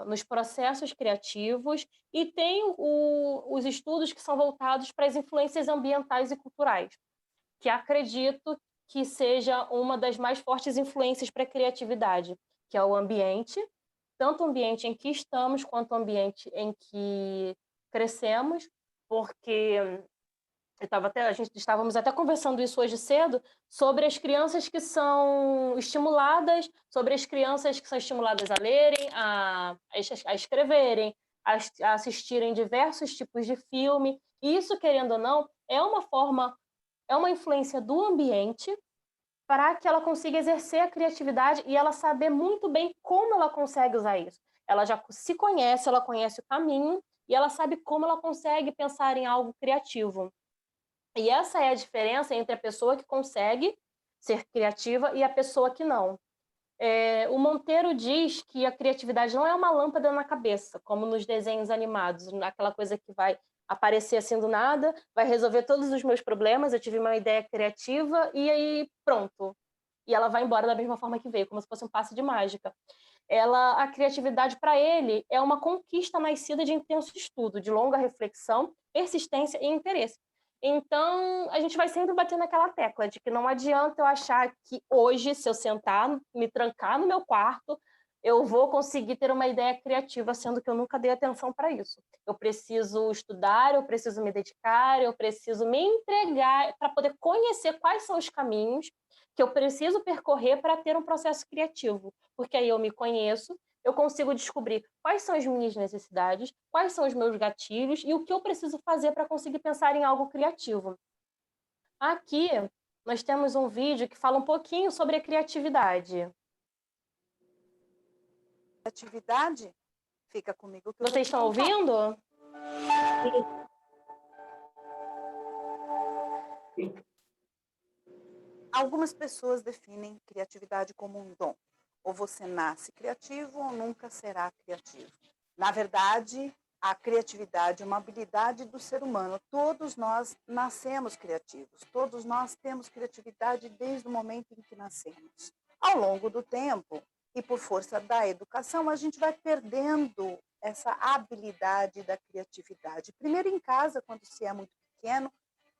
nos processos criativos e tem os estudos que são voltados para as influências ambientais e culturais, que acredito que seja uma das mais fortes influências para a criatividade, que é o ambiente, tanto o ambiente em que estamos quanto o ambiente em que crescemos, porque estávamos até conversando isso hoje cedo, sobre as crianças que são estimuladas, sobre as crianças que são estimuladas a lerem, a escreverem, a assistirem diversos tipos de filme. E isso, querendo ou não, é uma influência do ambiente para que ela consiga exercer a criatividade e ela saber muito bem como ela consegue usar isso. Ela já se conhece, ela conhece o caminho e ela sabe como ela consegue pensar em algo criativo. E essa é a diferença entre a pessoa que consegue ser criativa e a pessoa que não. O Monteiro diz que a criatividade não é uma lâmpada na cabeça, como nos desenhos animados, aquela coisa que vai aparecer assim do nada, vai resolver todos os meus problemas, eu tive uma ideia criativa e aí pronto. E ela vai embora da mesma forma que veio, como se fosse um passe de mágica. A criatividade para ele é uma conquista nascida de intenso estudo, de longa reflexão, persistência e interesse. Então, a gente vai sempre bater naquela tecla de que não adianta eu achar que hoje, se eu sentar, me trancar no meu quarto, eu vou conseguir ter uma ideia criativa, sendo que eu nunca dei atenção para isso. Eu preciso estudar, eu preciso me dedicar, eu preciso me entregar para poder conhecer quais são os caminhos que eu preciso percorrer para ter um processo criativo, porque aí eu me conheço, eu consigo descobrir quais são as minhas necessidades, quais são os meus gatilhos e o que eu preciso fazer para conseguir pensar em algo criativo. Aqui, nós temos um vídeo que fala um pouquinho sobre a criatividade. Criatividade? Fica comigo que eu vou Vocês te estão contar. ouvindo? Algumas pessoas definem criatividade como um dom. Ou você nasce criativo ou nunca será criativo. Na verdade, a criatividade é uma habilidade do ser humano. Todos nós nascemos criativos. Todos nós temos criatividade desde o momento em que nascemos. Ao longo do tempo, e por força da educação, a gente vai perdendo essa habilidade da criatividade. Primeiro em casa, quando se é muito pequeno,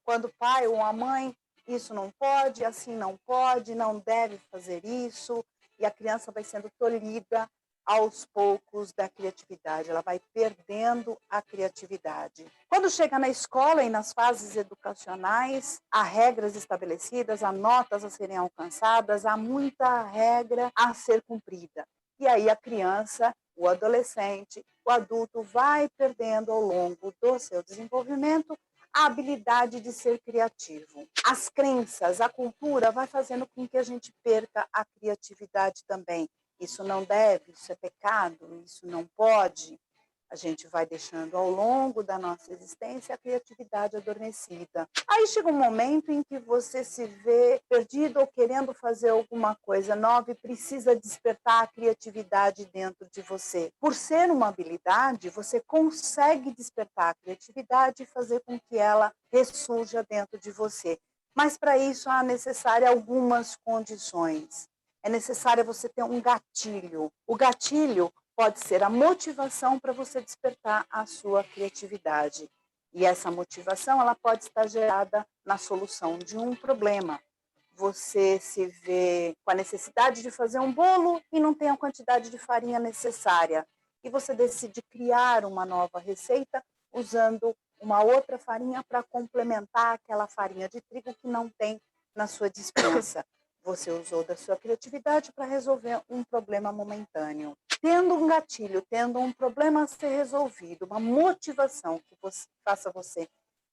quando o pai ou a mãe, isso não pode, assim não pode, não deve fazer isso, e a criança vai sendo tolhida aos poucos da criatividade, ela vai perdendo a criatividade. Quando chega na escola e nas fases educacionais, há regras estabelecidas, há notas a serem alcançadas, há muita regra a ser cumprida. E aí a criança, o adolescente, o adulto vai perdendo ao longo do seu desenvolvimento a habilidade de ser criativo. As crenças, a cultura vai fazendo com que a gente perca a criatividade também. Isso não deve, isso é pecado, isso não pode. A gente vai deixando ao longo da nossa existência a criatividade adormecida. Aí chega um momento em que você se vê perdido ou querendo fazer alguma coisa nova e precisa despertar a criatividade dentro de você. Por ser uma habilidade, você consegue despertar a criatividade e fazer com que ela ressurja dentro de você. Mas para isso há necessário algumas condições. É necessário você ter um gatilho. O gatilho pode ser a motivação para você despertar a sua criatividade. E essa motivação ela pode estar gerada na solução de um problema. Você se vê com a necessidade de fazer um bolo e não tem a quantidade de farinha necessária. E você decide criar uma nova receita usando uma outra farinha para complementar aquela farinha de trigo que não tem na sua despensa. Você usou da sua criatividade para resolver um problema momentâneo. Tendo um gatilho, tendo um problema a ser resolvido, uma motivação que faça você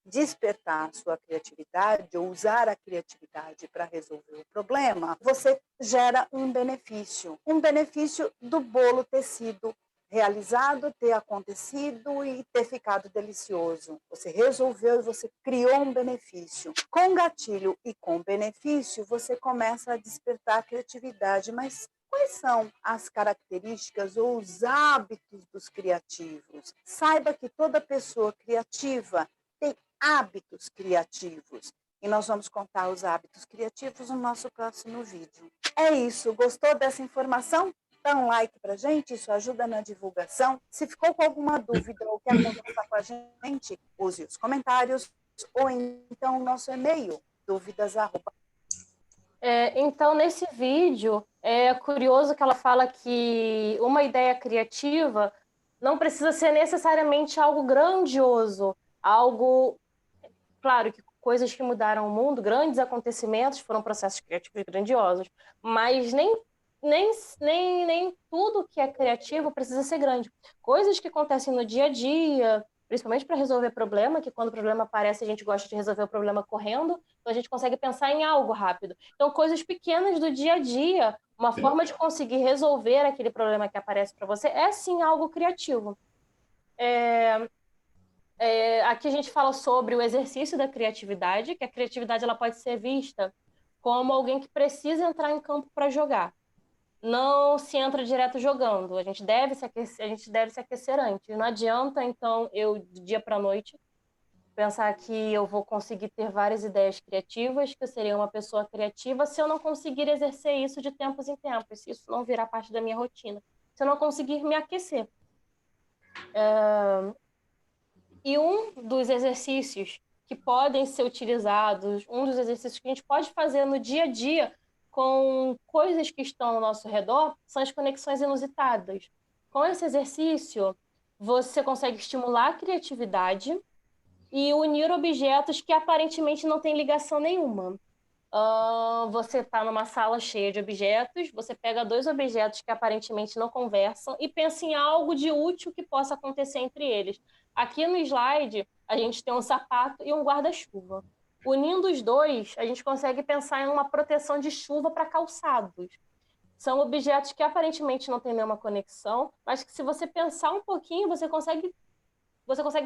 despertar a sua criatividade ou usar a criatividade para resolver o problema, você gera um benefício do bolo ter sido realizado, ter acontecido e ter ficado delicioso. Você resolveu e você criou um benefício. Com gatilho e com benefício, você começa a despertar a criatividade, mas quais são as características ou os hábitos dos criativos? Saiba que toda pessoa criativa tem hábitos criativos. E nós vamos contar os hábitos criativos no nosso próximo vídeo. É isso. Gostou dessa informação? Dá um like pra gente, isso ajuda na divulgação. Se ficou com alguma dúvida ou quer conversar com a gente, use os comentários ou então o nosso e-mail, dúvidas. Então, nesse vídeo, é curioso que ela fala que uma ideia criativa não precisa ser necessariamente algo grandioso, algo, claro, que coisas que mudaram o mundo, grandes acontecimentos foram processos criativos grandiosos, mas nem tudo que é criativo precisa ser grande. Coisas que acontecem no dia a dia, principalmente para resolver problema, que quando o problema aparece a gente gosta de resolver o problema correndo, então a gente consegue pensar em algo rápido. Então, coisas pequenas do dia a dia, uma forma de conseguir resolver aquele problema que aparece para você é sim algo criativo. Aqui a gente fala sobre o exercício da criatividade, que a criatividade ela pode ser vista como alguém que precisa entrar em campo para jogar. Não se entra direto jogando, a gente deve se aquecer antes. Não adianta, então, eu, de dia para noite, pensar que eu vou conseguir ter várias ideias criativas, que eu seria uma pessoa criativa, se eu não conseguir exercer isso de tempos em tempos, se isso não virar parte da minha rotina, se eu não conseguir me aquecer. E um dos exercícios que podem ser utilizados, um dos exercícios que a gente pode fazer no dia a dia com coisas que estão ao nosso redor, são as conexões inusitadas. Com esse exercício, você consegue estimular a criatividade e unir objetos que aparentemente não têm ligação nenhuma. Você está numa sala cheia de objetos, você pega 2 objetos que aparentemente não conversam e pensa em algo de útil que possa acontecer entre eles. Aqui no slide, a gente tem um sapato e um guarda-chuva. Unindo os 2, a gente consegue pensar em uma proteção de chuva para calçados. São objetos que aparentemente não têm nenhuma conexão, mas que se você pensar um pouquinho, você consegue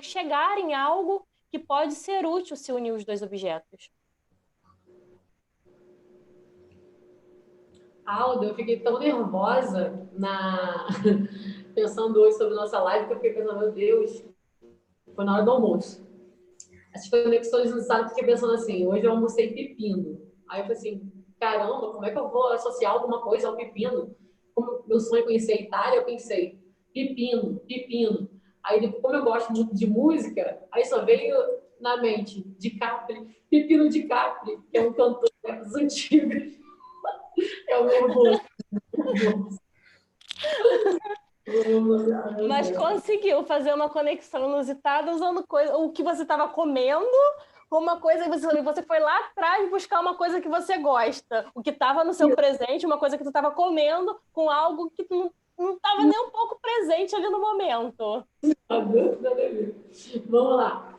chegar em algo que pode ser útil se unir os 2 objetos. Aldo, eu fiquei tão nervosa pensando hoje sobre nossa live, que eu fiquei pensando, meu Deus, foi na hora do almoço. As conexões no sábado, fiquei pensando assim, hoje eu almocei pepino. Aí eu falei assim, caramba, como é que eu vou associar alguma coisa ao pepino? Como meu sonho é conhecer a Itália, eu pensei, pepino. Aí, como eu gosto muito de música, aí só veio na mente, DiCaprio, Pepino DiCaprio, que é um cantor dos antigos. É o nervoso. Mas conseguiu fazer uma conexão inusitada usando o que você estava comendo com uma coisa que você foi lá atrás buscar uma coisa que você gosta. O que estava no seu presente, uma coisa que tu estava comendo com algo que tu não estava nem um pouco presente ali no momento. Vamos lá.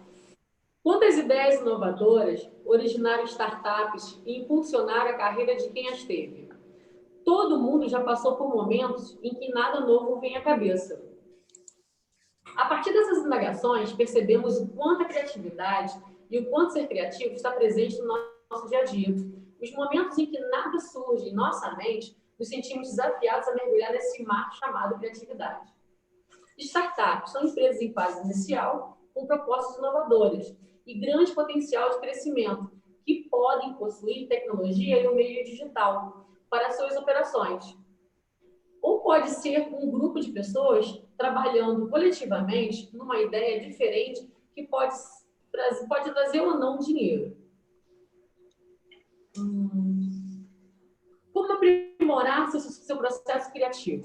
Quantas ideias inovadoras originaram startups e impulsionaram a carreira de quem as teve? Todo mundo já passou por momentos em que nada novo vem à cabeça. A partir dessas indagações, percebemos o quanto a criatividade e o quanto ser criativo está presente no nosso dia a dia. Os momentos em que nada surge em nossa mente, nos sentimos desafiados a mergulhar nesse mar chamado criatividade. Startups são empresas em fase inicial, com propostas inovadoras e grande potencial de crescimento, que podem possuir tecnologia e o meio digital para suas operações. Ou pode ser um grupo de pessoas trabalhando coletivamente numa ideia diferente que pode trazer ou não dinheiro. Como aprimorar seu processo criativo?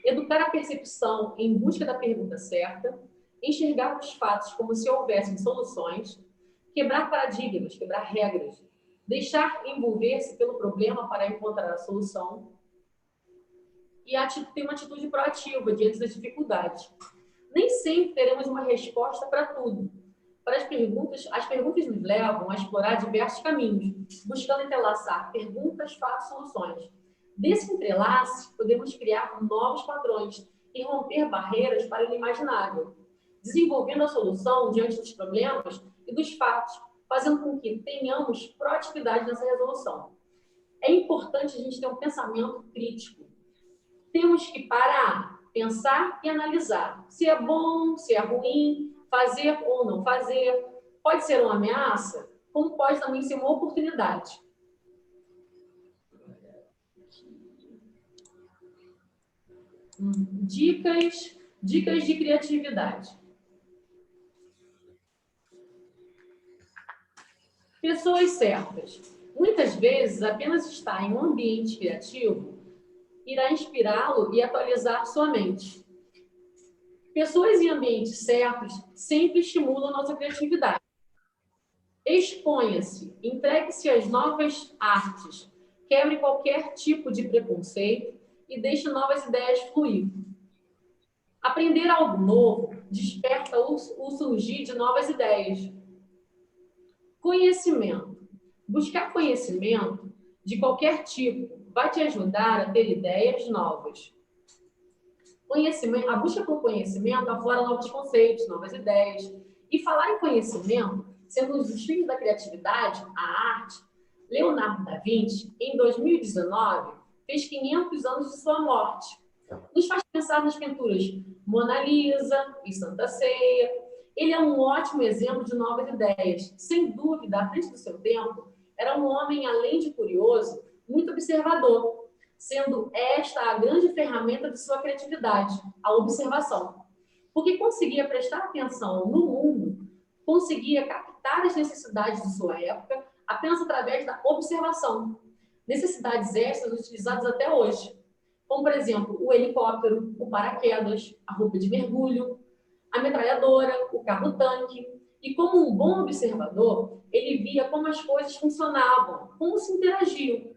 Educar a percepção em busca da pergunta certa, enxergar os fatos como se houvessem soluções, quebrar paradigmas, quebrar regras, deixar envolver-se pelo problema para encontrar a solução e ter uma atitude proativa diante das dificuldades. Nem sempre teremos uma resposta para tudo. As perguntas nos levam a explorar diversos caminhos, buscando entrelaçar perguntas, fatos, soluções. Desse entrelace, podemos criar novos padrões e romper barreiras para o inimaginável, desenvolvendo a solução diante dos problemas e dos fatos, fazendo com que tenhamos proatividade nessa resolução. É importante a gente ter um pensamento crítico. Temos que parar, pensar e analisar se é bom, se é ruim, fazer ou não fazer. Pode ser uma ameaça, como pode também ser uma oportunidade. Dicas de criatividade. Pessoas certas. Muitas vezes, apenas estar em um ambiente criativo irá inspirá-lo e atualizar sua mente. Pessoas em ambientes certos sempre estimulam nossa criatividade. Exponha-se, entregue-se às novas artes, quebre qualquer tipo de preconceito e deixe novas ideias fluir. Aprender algo novo desperta o surgir de novas ideias. Conhecimento. Buscar conhecimento de qualquer tipo vai te ajudar a ter ideias novas. Conhecimento, a busca por conhecimento aflora novos conceitos, novas ideias. E falar em conhecimento, sendo um dos filhos da criatividade, a arte, Leonardo da Vinci, em 2019, fez 500 anos de sua morte. Nos faz pensar nas pinturas Mona Lisa e Santa Ceia. Ele é um ótimo exemplo de novas ideias. Sem dúvida, à frente do seu tempo, era um homem, além de curioso, muito observador, sendo esta a grande ferramenta de sua criatividade, a observação. Porque conseguia prestar atenção no mundo, conseguia captar as necessidades de sua época apenas através da observação. Necessidades estas utilizadas até hoje, como, por exemplo, o helicóptero, o paraquedas, a roupa de mergulho, a metralhadora, o carro-tanque. E como um bom observador, ele via como as coisas funcionavam, como se interagiam.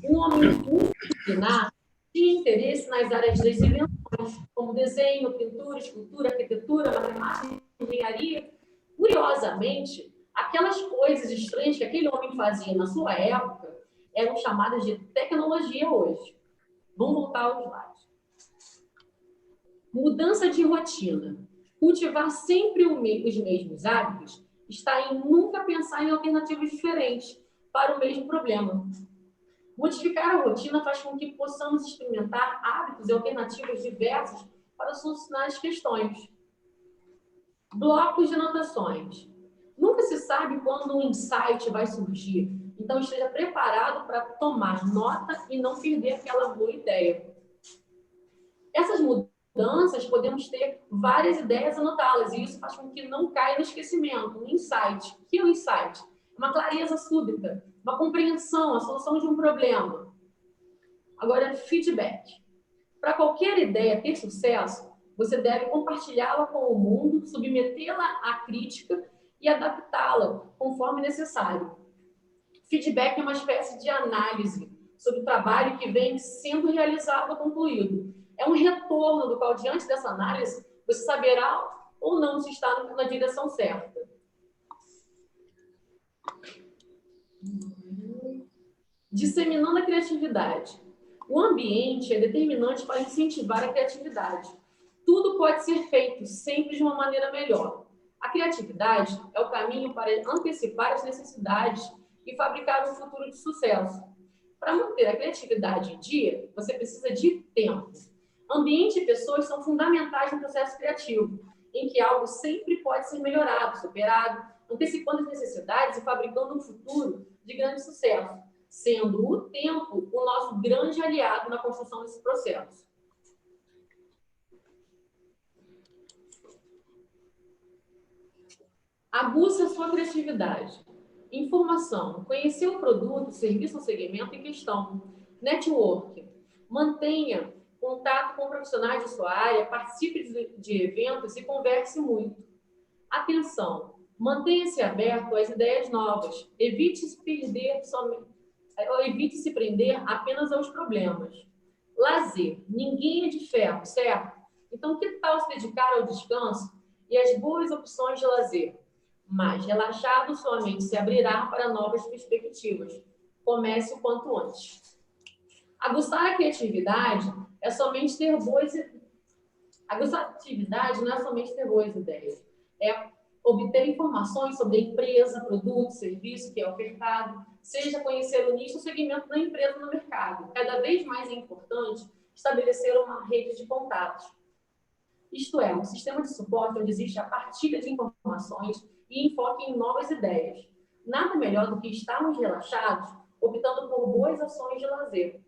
Um homem multidisciplinar tinha interesse nas áreas das invenções, como desenho, pintura, escultura, arquitetura, matemática, engenharia. Curiosamente, aquelas coisas estranhas que aquele homem fazia na sua época eram chamadas de tecnologia hoje. Vamos voltar aos slides. Mudança de rotina. Cultivar sempre os mesmos hábitos está em nunca pensar em alternativas diferentes para o mesmo problema. Modificar a rotina faz com que possamos experimentar hábitos e alternativas diversas para solucionar as questões. Blocos de anotações. Nunca se sabe quando um insight vai surgir, então esteja preparado para tomar nota e não perder aquela boa ideia. Essas mudanças, podemos ter várias ideias anotá-las, e isso faz com que não caia no esquecimento. Um insight. O que é um insight? Uma clareza súbita, uma compreensão, a solução de um problema. Agora, feedback. Para qualquer ideia ter sucesso, você deve compartilhá-la com o mundo, submetê-la à crítica e adaptá-la conforme necessário. Feedback é uma espécie de análise sobre o trabalho que vem sendo realizado ou concluído. É um retorno do qual, diante dessa análise, você saberá ou não se está na direção certa. Disseminando a criatividade. O ambiente é determinante para incentivar a criatividade. Tudo pode ser feito sempre de uma maneira melhor. A criatividade é o caminho para antecipar as necessidades e fabricar um futuro de sucesso. Para manter a criatividade em dia, você precisa de tempo. Ambiente e pessoas são fundamentais no processo criativo, em que algo sempre pode ser melhorado, superado, antecipando as necessidades e fabricando um futuro de grande sucesso, sendo o tempo o nosso grande aliado na construção desse processo. Aguça a sua criatividade. Informação. Conhecer o produto, serviço ou segmento em questão. Network. Mantenha contato com profissionais de sua área, participe de eventos e converse muito. Atenção. Mantenha-se aberto às ideias novas. Evite se prender apenas aos problemas. Lazer. Ninguém é de ferro, certo? Então, que tal se dedicar ao descanso e às boas opções de lazer? Mas, relaxado, sua mente se abrirá para novas perspectivas. Comece o quanto antes. Aguçar a criatividade é somente ter boas ideias. Aguçar a atividade não é somente ter boas ideias. É obter informações sobre a empresa, produto, serviço que é ofertado, seja conhecer o nicho ou segmento da empresa no mercado. Cada vez mais é importante estabelecer uma rede de contatos. Isto é, um sistema de suporte onde existe a partilha de informações e enfoque em novas ideias. Nada melhor do que estarmos relaxados, optando por boas ações de lazer,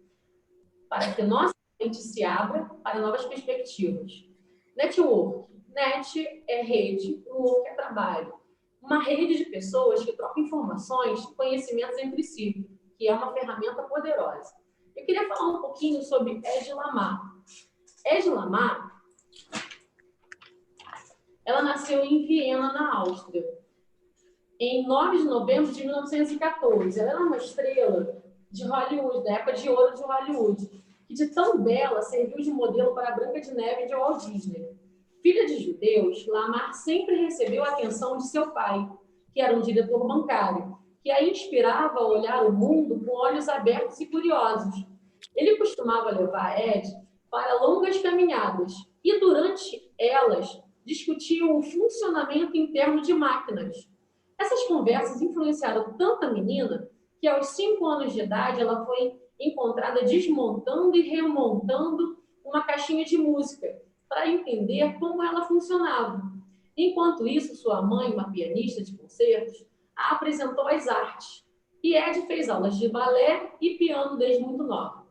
para que nossa mente se abra para novas perspectivas. Network. Net é rede, work é trabalho. Uma rede de pessoas que trocam informações e conhecimentos entre si, que é uma ferramenta poderosa. Eu queria falar um pouquinho sobre Hedy Lamarr. Hedy Lamarr, ela nasceu em Viena, na Áustria, em 9 de novembro de 1914. Ela era uma estrela de Hollywood, da época de ouro de Hollywood, que de tão bela serviu de modelo para a Branca de Neve de Walt Disney. Filha de judeus, Lamar sempre recebeu a atenção de seu pai, que era um diretor bancário, que a inspirava a olhar o mundo com olhos abertos e curiosos. Ele costumava levar Ed para longas caminhadas e, durante elas, discutiam o funcionamento interno de máquinas. Essas conversas influenciaram tanto a menina que, aos 5 anos de idade, ela foi encontrada desmontando e remontando uma caixinha de música para entender como ela funcionava. Enquanto isso, sua mãe, uma pianista de concertos, a apresentou às artes. E Ed fez aulas de balé e piano desde muito nova.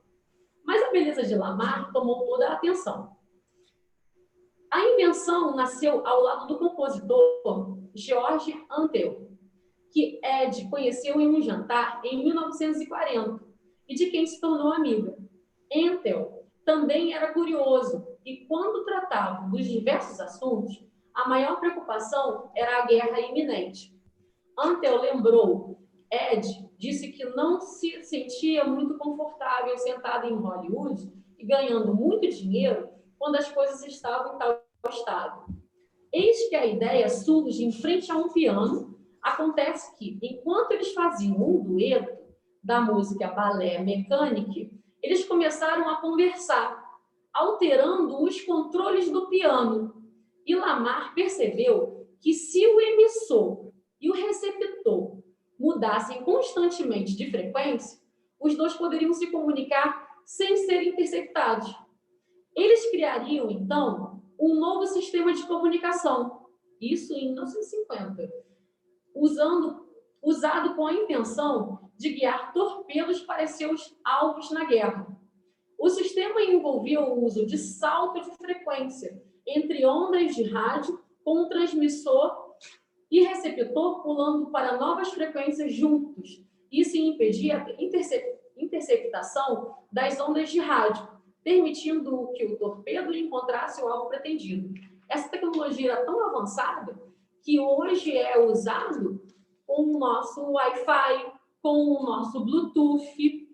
Mas a beleza de Lamar tomou toda a atenção. A invenção nasceu ao lado do compositor George Antheil, que Ed conheceu em um jantar em 1940 e de quem se tornou amiga. Antheil também era curioso e, quando tratavam dos diversos assuntos, a maior preocupação era a guerra iminente. Antheil lembrou, Ed disse que não se sentia muito confortável sentado em Hollywood e ganhando muito dinheiro quando as coisas estavam em tal estado. Eis que a ideia surge em frente a um piano. Acontece que, enquanto eles faziam um dueto da música Ballet Mécanique, eles começaram a conversar, alterando os controles do piano. E Lamar percebeu que, se o emissor e o receptor mudassem constantemente de frequência, os dois poderiam se comunicar sem serem interceptados. Eles criariam, então, um novo sistema de comunicação, isso em 1950, usado com a intenção de guiar torpedos para seus alvos na guerra. O sistema envolvia o uso de saltos de frequência entre ondas de rádio com um transmissor e receptor pulando para novas frequências juntos. Isso impedia a interceptação das ondas de rádio, permitindo que o torpedo encontrasse o alvo pretendido. Essa tecnologia era tão avançada que hoje é usado com o nosso Wi-Fi, com o nosso Bluetooth.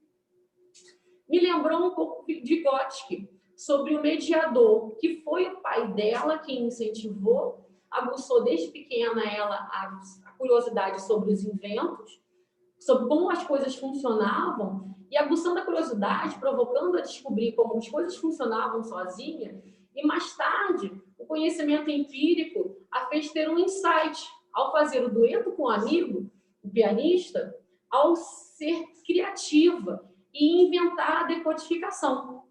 Me lembrou um pouco de Gothic, sobre o mediador, que foi o pai dela que incentivou, aguçou desde pequena ela a curiosidade sobre os inventos, sobre como as coisas funcionavam, e aguçando a curiosidade, provocando a descobrir como as coisas funcionavam sozinha, e mais tarde, o conhecimento empírico a fez ter um insight, ao fazer o dueto com o amigo, o pianista, ao ser criativa e inventar a decodificação.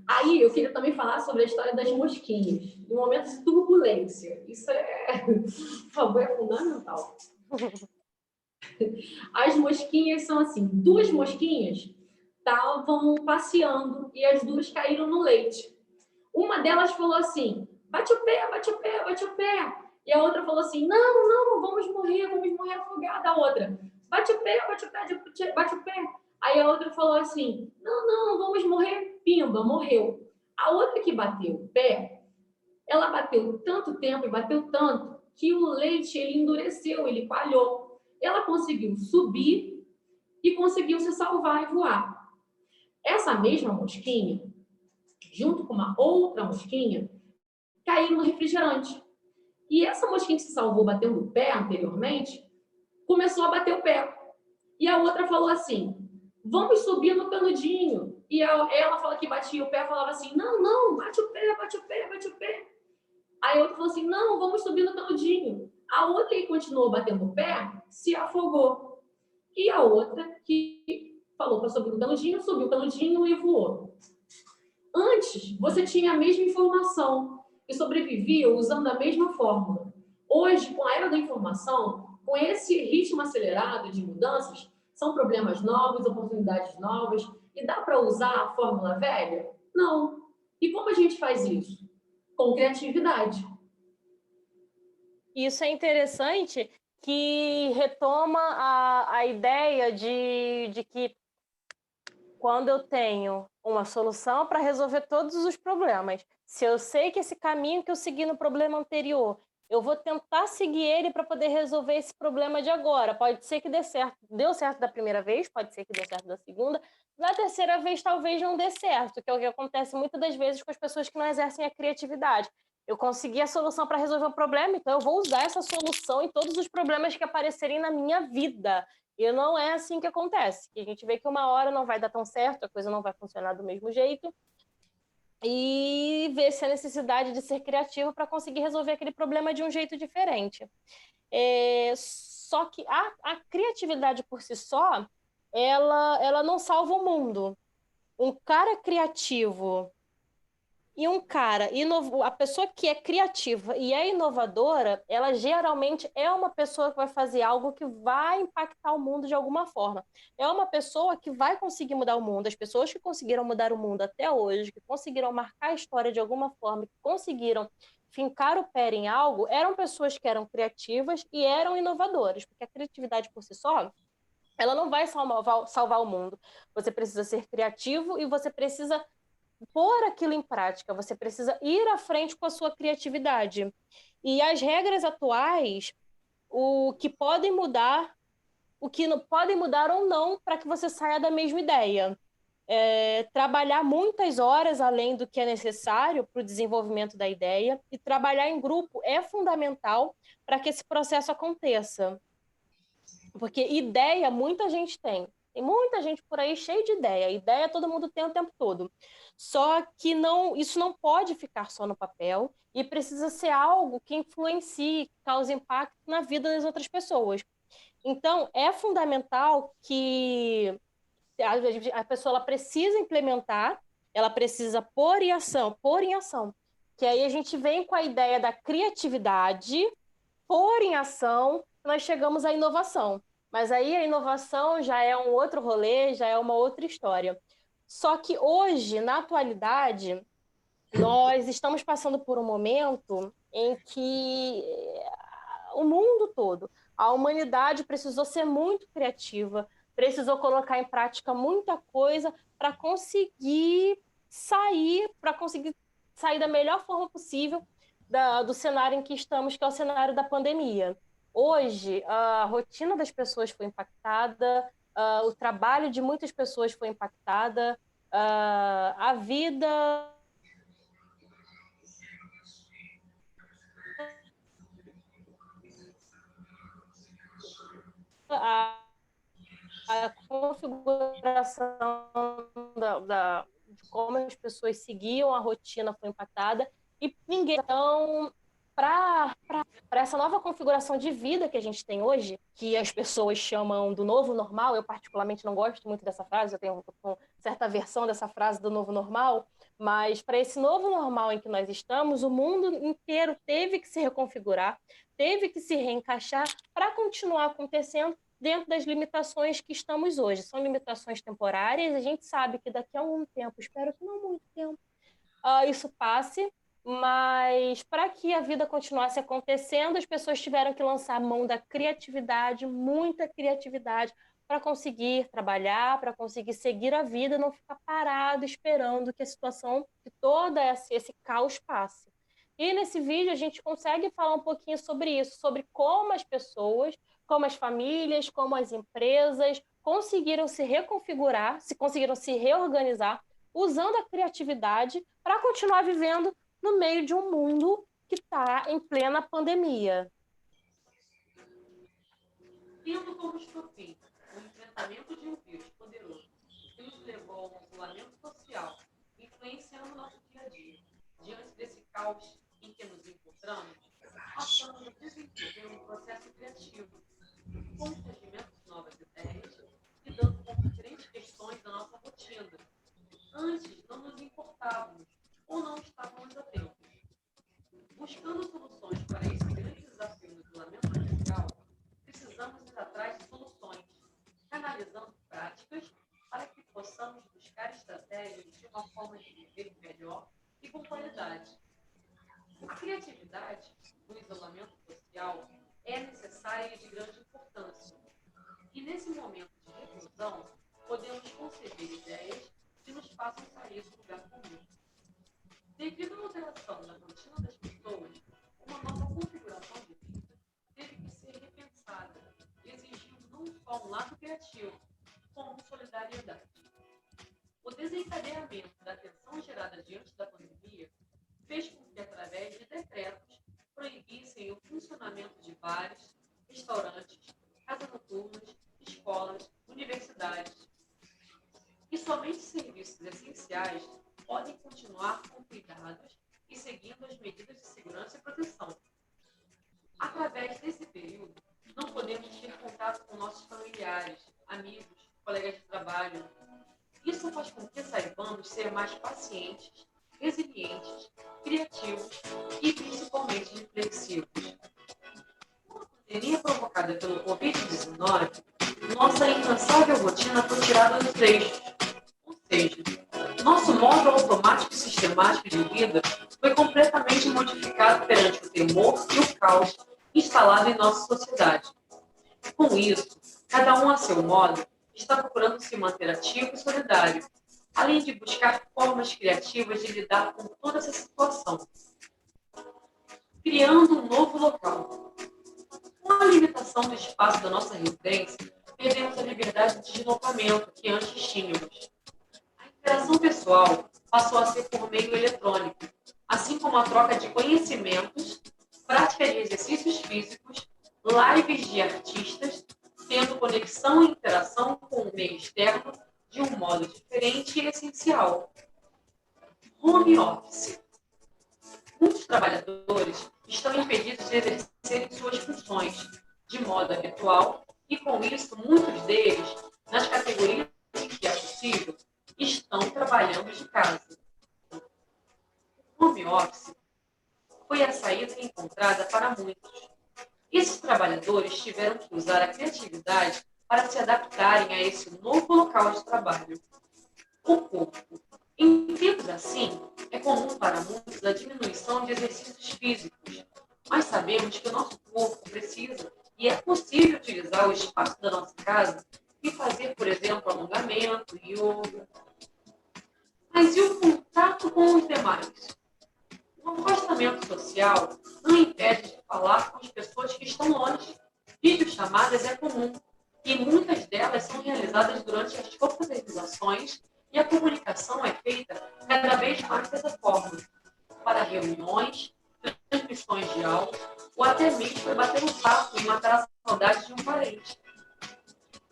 Aí, eu queria também falar sobre a história das mosquinhas, em momentos de turbulência. Isso é, por favor, é fundamental. As mosquinhas são assim, 2 mosquinhas estavam passeando e as 2 caíram no leite. Uma delas falou assim, bate o pé, bate o pé, bate o pé. E a outra falou assim, não, vamos morrer afogada. A outra, bate o pé, bate o pé, bate o pé. Aí a outra falou assim, não, vamos morrer, pimba, morreu. A outra que bateu o pé, ela bateu tanto tempo e bateu tanto que o leite ele endureceu, ele coalhou. Ela conseguiu subir e conseguiu se salvar e voar. Essa mesma mosquinha, junto com uma outra mosquinha, caíram no refrigerante. E essa mosquinha que se salvou batendo o pé anteriormente, começou a bater o pé. E a outra falou assim, vamos subir no canudinho. E ela fala que batia o pé, falava assim, não, bate o pé, bate o pé, bate o pé. Aí a outra falou assim, não, vamos subir no canudinho. A outra que continuou batendo o pé, se afogou. E a outra que falou para subir no canudinho, subiu o canudinho e voou. Antes, você tinha a mesma informação e sobrevivia usando a mesma fórmula. Hoje, com a era da informação, com esse ritmo acelerado de mudanças, são problemas novos, oportunidades novas, e dá para usar a fórmula velha? Não. E como a gente faz isso? Com criatividade. Isso é interessante, que retoma a ideia de que quando eu tenho uma solução para resolver todos os problemas, se eu sei que esse caminho que eu segui no problema anterior, eu vou tentar seguir ele para poder resolver esse problema de agora. Pode ser que dê certo. Deu certo da primeira vez, pode ser que dê certo da segunda, na terceira vez talvez não dê certo, que é o que acontece muitas das vezes com as pessoas que não exercem a criatividade. Eu consegui a solução para resolver um problema, então eu vou usar essa solução em todos os problemas que aparecerem na minha vida. E não é assim que acontece. A gente vê que uma hora não vai dar tão certo, a coisa não vai funcionar do mesmo jeito, e vê-se a necessidade de ser criativo para conseguir resolver aquele problema de um jeito diferente. Só que a criatividade por si só, ela não salva o mundo. Um cara criativo e a pessoa que é criativa e é inovadora, ela geralmente é uma pessoa que vai fazer algo que vai impactar o mundo de alguma forma. É uma pessoa que vai conseguir mudar o mundo. As pessoas que conseguiram mudar o mundo até hoje, que conseguiram marcar a história de alguma forma, que conseguiram fincar o pé em algo, eram pessoas que eram criativas e eram inovadoras, porque a criatividade por si só, ela não vai salvar o mundo. Você precisa ser criativo e você precisa pôr aquilo em prática, você precisa ir à frente com a sua criatividade. E as regras atuais, o que podem mudar, o que não podem mudar ou não, para que você saia da mesma ideia. Trabalhar muitas horas além do que é necessário para o desenvolvimento da ideia, e trabalhar em grupo é fundamental para que esse processo aconteça. Porque ideia muita gente tem. Tem muita gente por aí cheia de ideia. Ideia todo mundo tem o tempo todo. Só que isso não pode ficar só no papel e precisa ser algo que influencie, que cause impacto na vida das outras pessoas. Então, é fundamental que a pessoa ela precisa implementar, ela precisa pôr em ação. Que aí a gente vem com a ideia da criatividade, pôr em ação, nós chegamos à inovação. Mas aí a inovação já é um outro rolê, já é uma outra história. Só que hoje, na atualidade, nós estamos passando por um momento em que o mundo todo, a humanidade precisou ser muito criativa, precisou colocar em prática muita coisa para conseguir sair da melhor forma possível do cenário em que estamos, que é o cenário da pandemia. Hoje, a rotina das pessoas foi impactada, o trabalho de muitas pessoas foi impactada, a vida a, a configuração de como as pessoas seguiam a rotina foi impactada e ninguém. Então, para essa nova configuração de vida que a gente tem hoje, que as pessoas chamam do novo normal, eu particularmente não gosto muito dessa frase, eu tenho uma certa versão dessa frase do novo normal, mas para esse novo normal em que nós estamos, o mundo inteiro teve que se reconfigurar, teve que se reencaixar para continuar acontecendo dentro das limitações que estamos hoje. São limitações temporárias, a gente sabe que daqui a algum tempo, espero que não muito tempo, isso passe, mas para que a vida continuasse acontecendo, as pessoas tiveram que lançar a mão da criatividade, muita criatividade, para conseguir trabalhar, para conseguir seguir a vida, não ficar parado esperando que a situação, que todo esse caos passe. E nesse vídeo a gente consegue falar um pouquinho sobre isso, sobre como as pessoas, como as famílias, como as empresas conseguiram se reconfigurar, conseguiram se reorganizar, usando a criatividade para continuar vivendo no meio de um mundo que está em plena pandemia. Tendo como estopim o enfrentamento de um vírus poderoso que nos levou ao isolamento social, influenciando nosso dia a dia, diante desse caos em que nos encontramos, passamos a desenvolver um processo criativo, com o surgimento de novas ideias, lidando com diferentes questões da nossa rotina. Antes não nos importávamos ou não estávamos atentos. Buscando soluções para esse grande desafio do isolamento social, precisamos ir atrás de soluções, canalizando práticas para que possamos buscar estratégias de uma forma de viver melhor e com qualidade. A criatividade no isolamento social é necessária e de grande importância. E nesse momento de reclusão, podemos conceber ideias que nos façam sair do lugar comum. Devido à alteração na rotina das pessoas, uma nova configuração de vida teve que ser repensada, exigindo não só um lado criativo, como solidariedade. desencadeamento da tensão gerada diante da pandemia fez com que, através de decretos, proibissem o funcionamento de bares, restaurantes, casas noturnas, escolas, universidades. E somente serviços essenciais podem continuar com cuidados e seguindo as medidas de segurança e proteção. Através desse período, não podemos ter contato com nossos familiares, amigos, colegas de trabalho. Isso faz com que saibamos ser mais pacientes, resilientes, criativos e principalmente reflexivos. Com a pandemia provocada pelo Covid-19, nossa incansável rotina foi tirada dos eixos. Ou seja, nosso modo automático e sistemático de vida foi completamente modificado perante o temor e o caos instalado em nossa sociedade. Com isso, cada um a seu modo está procurando se manter ativo e solidário, além de buscar formas criativas de lidar com toda essa situação. Criando um novo local. Com a limitação do espaço da nossa residência, perdemos a liberdade de deslocamento que antes tínhamos. A interação pessoal passou a ser por meio eletrônico, assim como a troca de conhecimentos, prática de exercícios físicos, lives de artistas, tendo conexão e interação com o meio externo de um modo diferente e essencial. Home office. Muitos trabalhadores estão impedidos de exercerem suas funções de modo habitual e, com isso, muitos deles, nas categorias em que é possível, estão trabalhando de casa. O home office foi a saída encontrada para muitos. Esses trabalhadores tiveram que usar a criatividade para se adaptarem a esse novo local de trabalho. O corpo. Em tempos assim, é comum para muitos a diminuição de exercícios físicos, mas sabemos que o nosso corpo precisa e é possível utilizar o espaço da nossa casa e fazer, por exemplo, alongamento, yoga. Mas e o contato com os demais? O afastamento social não impede de falar com as pessoas que estão longe. Videochamadas é comum e muitas delas são realizadas durante as confraternizações e a comunicação é feita cada vez mais dessa forma, para reuniões, transmissões de aula ou até mesmo para bater um papo e matar a saudade de um parente.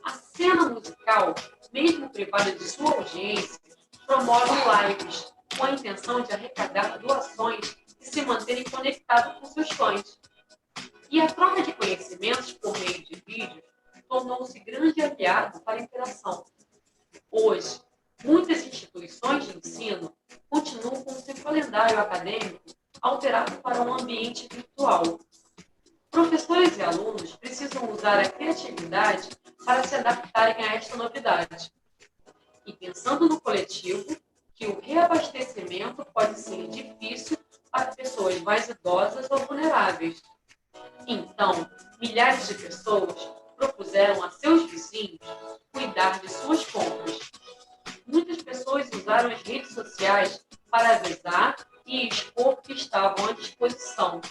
A cena musical, mesmo privada de sua audiência, promove lives com a intenção de arrecadar doações e se manterem conectados com seus fãs. E a troca de conhecimentos por meio de vídeos tornou-se grande aliado para a interação. Hoje, muitas instituições de ensino continuam com seu calendário acadêmico alterado para um ambiente virtual. Professores e alunos precisam usar a criatividade para se adaptarem a esta novidade. E pensando no coletivo, que o reabastecimento pode ser difícil para pessoas mais idosas ou vulneráveis. Então, milhares de pessoas propuseram a seus vizinhos cuidar de suas compras. Muitas pessoas usaram as redes sociais para avisar e expor que estavam à disposição.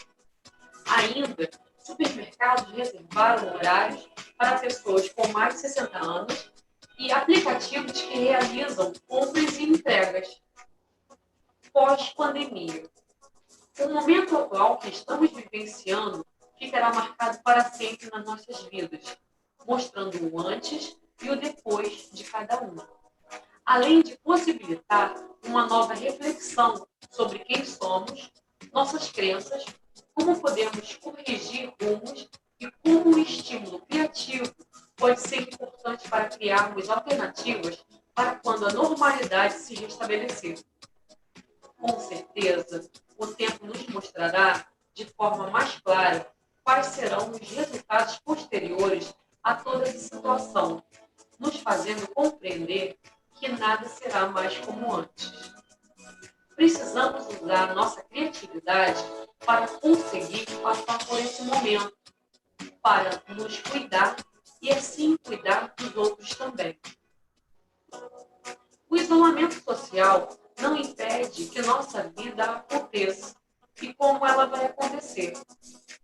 Ainda, supermercados reservaram horários para pessoas com mais de 60 anos e aplicativos que realizam compras e entregas. Pós-pandemia. O momento atual que estamos vivenciando ficará marcado para sempre nas nossas vidas, mostrando o antes e o depois de cada um, além de possibilitar uma nova reflexão sobre quem somos, nossas crenças, como podemos corrigir rumos e como o estímulo criativo pode ser importante para criarmos alternativas para quando a normalidade se restabelecer. Com certeza, o tempo nos mostrará de forma mais clara quais serão os resultados posteriores a toda essa situação, nos fazendo compreender que nada será mais como antes. Precisamos usar nossa criatividade para conseguir passar por esse momento, para nos cuidar e assim cuidar dos outros também. O isolamento social não impede que nossa vida aconteça e como ela vai acontecer.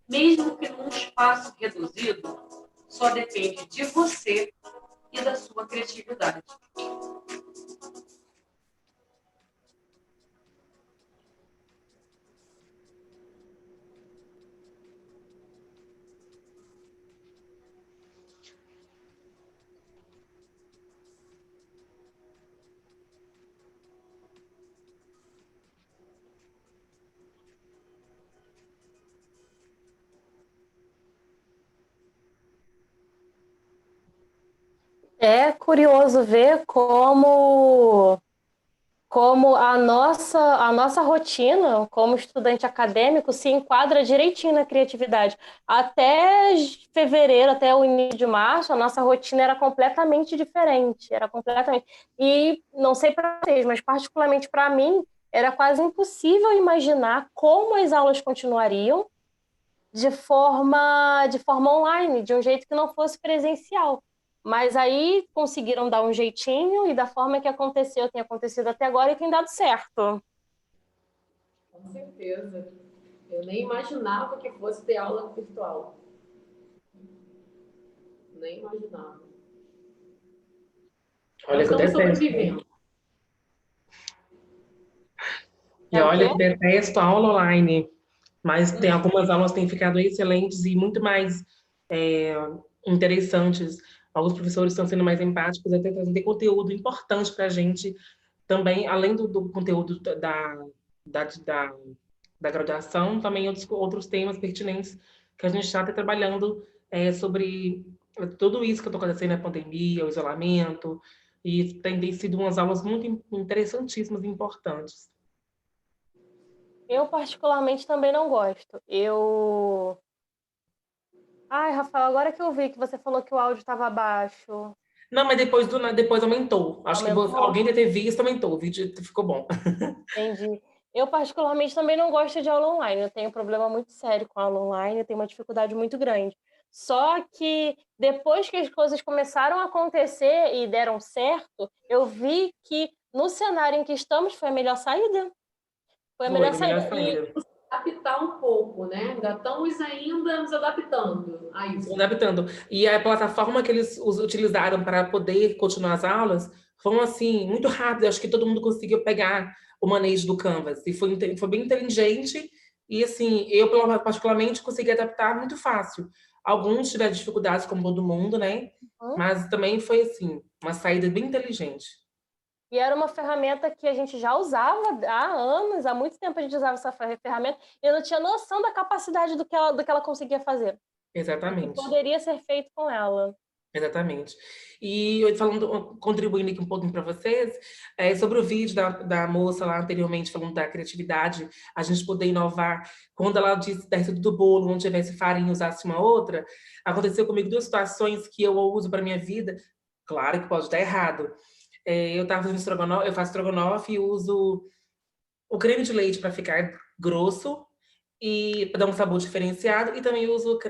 Mesmo que num espaço reduzido, só depende de você e da sua criatividade. É curioso ver como a nossa rotina como estudante acadêmico se enquadra direitinho na criatividade. Até fevereiro, até o início de março, a nossa rotina era completamente diferente, era completamente. E não sei para vocês, mas particularmente para mim, era quase impossível imaginar como as aulas continuariam de forma online, de um jeito que não fosse presencial. Mas aí conseguiram dar um jeitinho e da forma que aconteceu, tem acontecido até agora e tem dado certo. Com certeza. Eu nem imaginava que fosse ter aula virtual. Nem imaginava. Olha Mas que eu estamos detesto. sobrevivendo. E É o olha quê? que eu detesto a aula online. Mas tem algumas aulas que têm ficado excelentes e muito mais é, interessantes. Alguns professores estão sendo mais empáticos, até trazendo conteúdo importante para a gente também, além do conteúdo da, da, da graduação, também outros temas pertinentes que a gente está até trabalhando sobre tudo isso que está acontecendo na pandemia, o isolamento, e tem sido umas aulas muito interessantíssimas e importantes. Eu particularmente também não gosto. Ai, Rafael, agora que eu vi que você falou que o áudio estava baixo. Não, mas depois aumentou. Acho que Aumentou? alguém deve ter visto, aumentou. O vídeo ficou bom. Entendi. Eu, particularmente, também não gosto de aula online. Eu tenho um problema muito sério com aula online, eu tenho uma dificuldade muito grande. Só que depois que as coisas começaram a acontecer e deram certo, eu vi que no cenário em que estamos foi a melhor saída. Foi a Foi melhor a melhor saída. E saída. Adaptar um pouco, né? Ainda estamos ainda nos adaptando a Estão isso. adaptando. E a plataforma que eles utilizaram para poder continuar as aulas foram assim, muito rápido. Acho que todo mundo conseguiu pegar o manejo do Canvas. E foi bem inteligente. E assim, eu particularmente consegui adaptar muito fácil. Alguns tiveram dificuldades, como todo mundo, né? Mas também foi assim, uma saída bem inteligente. E era uma ferramenta que a gente já usava há anos, há muito tempo a gente usava essa ferramenta, e eu não tinha noção da capacidade do que ela conseguia fazer, do que Exatamente. poderia ser feito com ela. Exatamente. E eu falando, contribuindo aqui um pouquinho para vocês, sobre o vídeo da moça lá anteriormente, falando da criatividade, a gente poder inovar. Quando ela disse da receita do bolo, não tivesse farinha, usasse uma outra, aconteceu comigo duas situações que eu uso para minha vida. Claro que pode dar errado. Eu estava fazendo estrogonofe, eu faço estrogonofe e uso o creme de leite para ficar grosso e para dar um sabor diferenciado, e também uso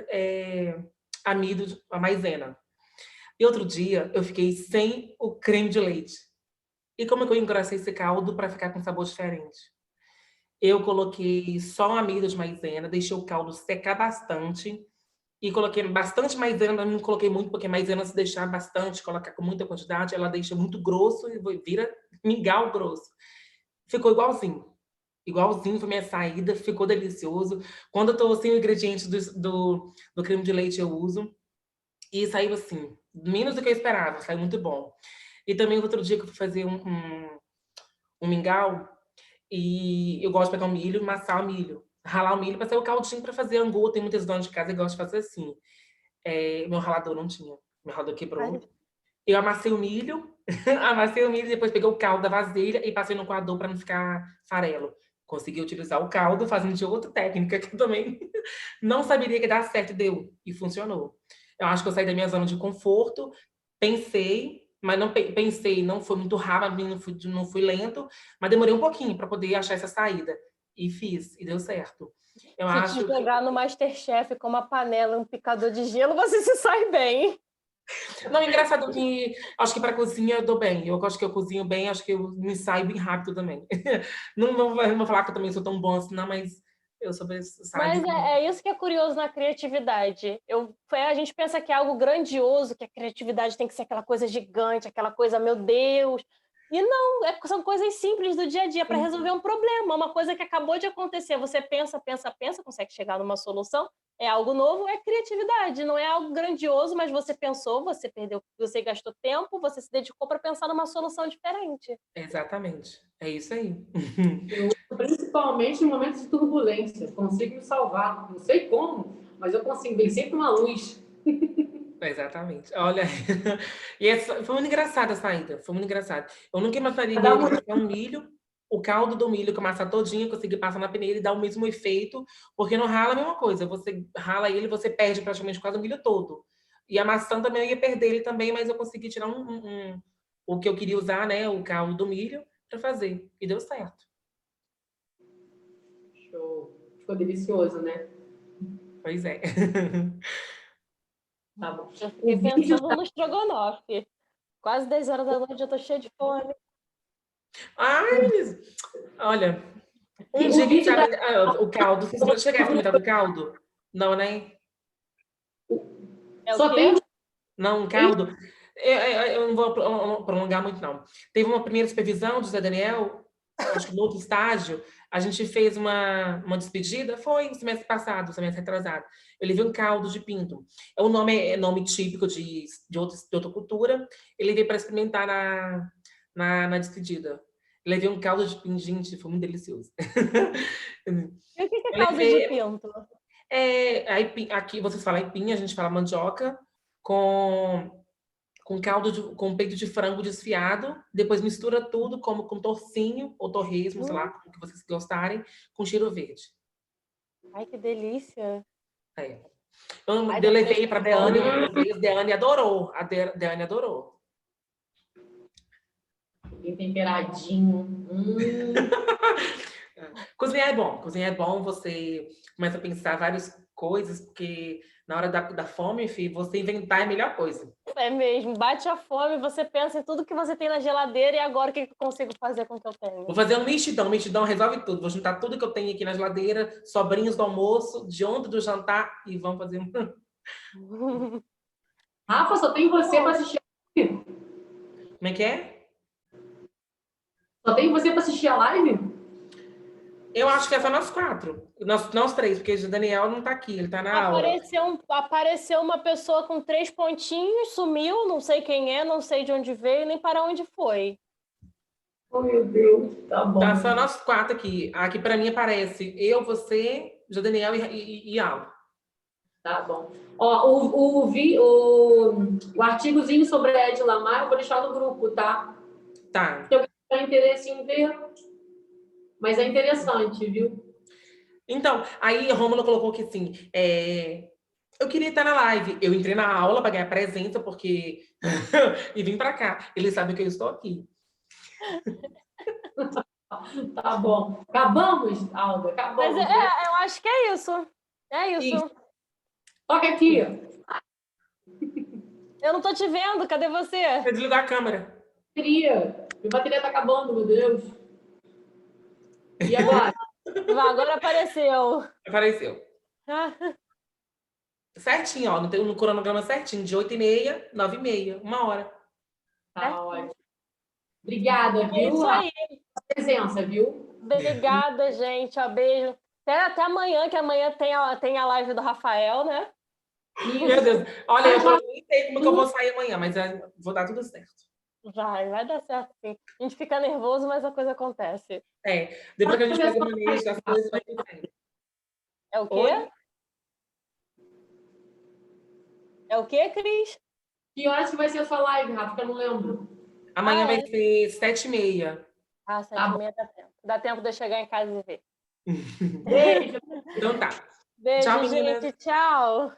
amido, a maisena. E outro dia eu fiquei sem o creme de leite. E como é que eu engrossei esse caldo para ficar com sabor diferente? Eu coloquei só amido de maisena, deixei o caldo secar bastante e coloquei bastante maisena, não coloquei muito, porque maisena se deixar bastante, colocar com muita quantidade, ela deixa muito grosso e vira mingau grosso. Ficou igualzinho. Igualzinho foi minha saída, ficou delicioso. Quando eu tô sem o ingrediente do creme de leite, eu uso. E saiu assim, menos do que eu esperava, saiu muito bom. E também outro dia que eu fui fazer um mingau, e eu gosto de pegar o milho, amassar o milho, ralar o milho para sair o caldinho para fazer angu. Tem muitas donas de casa que gostam de fazer assim. Meu ralador não tinha, meu ralador quebrou. Eu amassei o milho, amassei o milho, depois peguei o caldo da vasilha e passei no coador para não ficar farelo. Consegui utilizar o caldo fazendo de outra técnica que eu também não saberia que ia dar certo, deu. E funcionou. Eu acho que eu saí da minha zona de conforto, pensei, mas não pensei, não foi muito rápido, não fui lento, mas demorei um pouquinho para poder achar essa saída. E fiz, e deu certo. Eu Se te acho que jogar no MasterChef com uma panela, um picador de gelo, você se sai bem. Não, engraçado que acho que para cozinha eu dou bem. Eu acho que eu cozinho bem, acho que eu me saio bem rápido também. Não vou falar que eu também sou tão bom assim, não, mas eu Mas saio. é isso que é curioso na criatividade. A gente pensa que é algo grandioso, que a criatividade tem que ser aquela coisa gigante, aquela coisa, meu Deus. E não, são coisas simples do dia a dia para resolver um problema, uma coisa que acabou de acontecer. Você pensa, pensa, pensa, consegue chegar numa solução. É algo novo, é criatividade. Não é algo grandioso, mas você pensou, você perdeu, você gastou tempo, você se dedicou para pensar numa solução diferente. Exatamente. É isso aí. Eu uso principalmente em momentos de turbulência. Consigo me salvar. Não sei como, mas eu consigo. Vem sempre uma luz. Exatamente. Olha, e foi muito engraçada a saída, foi muito engraçado. Eu nunca imaginaria Dá que ia um milho, o caldo do milho, que a massa todinha, conseguir passar na peneira e dar o mesmo efeito, porque no rala é a mesma coisa. Você rala ele, você perde praticamente quase o milho todo. E a maçã também eu ia perder ele também, mas eu consegui tirar o que eu queria usar, né? O caldo do milho, para fazer. E deu certo. Show. Ficou delicioso, né? Pois é. Tá bom. Eu fiquei O vídeo pensando no estrogonofe. Quase 10 horas da noite, eu tô cheia de fome. Ai, olha, um o dia que vídeo da... sabe, o caldo, vocês chegaram a experimentar do caldo? Não, né? É o Só tem... quê? Não, um caldo. Eu não vou prolongar muito, não. Teve uma primeira supervisão do Zé Daniel, acho que no outro estágio, a gente fez uma despedida, foi no semestre passado, semestre retrasado. Eu levei um caldo de pinto. É nome típico de outra cultura. Ele veio para experimentar na despedida. Eu levei um caldo de pinto, gente, foi muito delicioso. E o que é Eu caldo de levei, pinto? aqui vocês falam aipim, a gente fala mandioca, com com peito de frango desfiado, depois mistura tudo, como com torcinho ou torresmo, sei lá, como que vocês gostarem, com cheiro verde. Ai, que delícia. É. Eu Ai, levei para a Deane fome. uma vez, Deane adorou. A Deane adorou. Bem temperadinho. Cozinhar é bom, você começa a pensar várias coisas, porque na hora da fome, filho, você inventar é a melhor coisa. É mesmo, bate a fome, você pensa em tudo que você tem na geladeira e agora o que eu consigo fazer com o que eu tenho? Vou fazer um mexidão resolve tudo. Vou juntar tudo que eu tenho aqui na geladeira, sobrinhos do almoço, de ontem do jantar, e vamos fazer um... Rafa, só tem você para assistir a live? Como é que é? Só tem você para assistir a live? Eu acho que é só nós quatro. Nós três, porque o Daniel não tá aqui, ele tá na aula. Apareceu uma pessoa com 3 pontinhos, sumiu, não sei quem é, não sei de onde veio, nem para onde foi. Oh, meu Deus, tá bom. Tá só nós quatro aqui. Aqui para mim aparece eu, você, o Daniel e Al. Tá bom. Ó, o artigozinho sobre a Ed Lamar eu vou deixar no grupo, tá? Tá. Se alguém tiver interesse em ver, mas é interessante, viu? Então, aí a Rômulo colocou que assim, eu queria estar na live. Eu entrei na aula para ganhar presença, porque... e vim para cá. Ele sabe que eu estou aqui. Tá bom. Acabamos, Alda? Acabamos. Mas eu acho que é isso. É isso. Toca aqui. Eu não tô te vendo, cadê você? Vou desligar a câmera. Minha bateria tá acabando, meu Deus. E agora? Agora apareceu. Apareceu. Certinho, ó. No cronograma certinho. De 8h30, 9h30. 1 hora. Tá ótimo. Obrigada, viu? É isso aí. A presença, viu? Obrigada, gente. Ó, beijo. Até amanhã, que amanhã tem a live do Rafael, né? Meu Deus. Olha, eu nem sei como que eu vou sair amanhã, mas vou dar tudo certo. Vai dar certo, sim. A gente fica nervoso, mas a coisa acontece. Depois que a gente pega o manejo das coisas, vai tudo bem. É o quê? Oi? É o quê, Cris? Que horas que vai ser a sua live, Rafa? Que eu não lembro. Amanhã vai ser 7h30. 7h30 dá tempo. Dá tempo de eu chegar em casa e ver. Beijo. Então tá. Beijo, Tchau, meninas. gente. Tchau.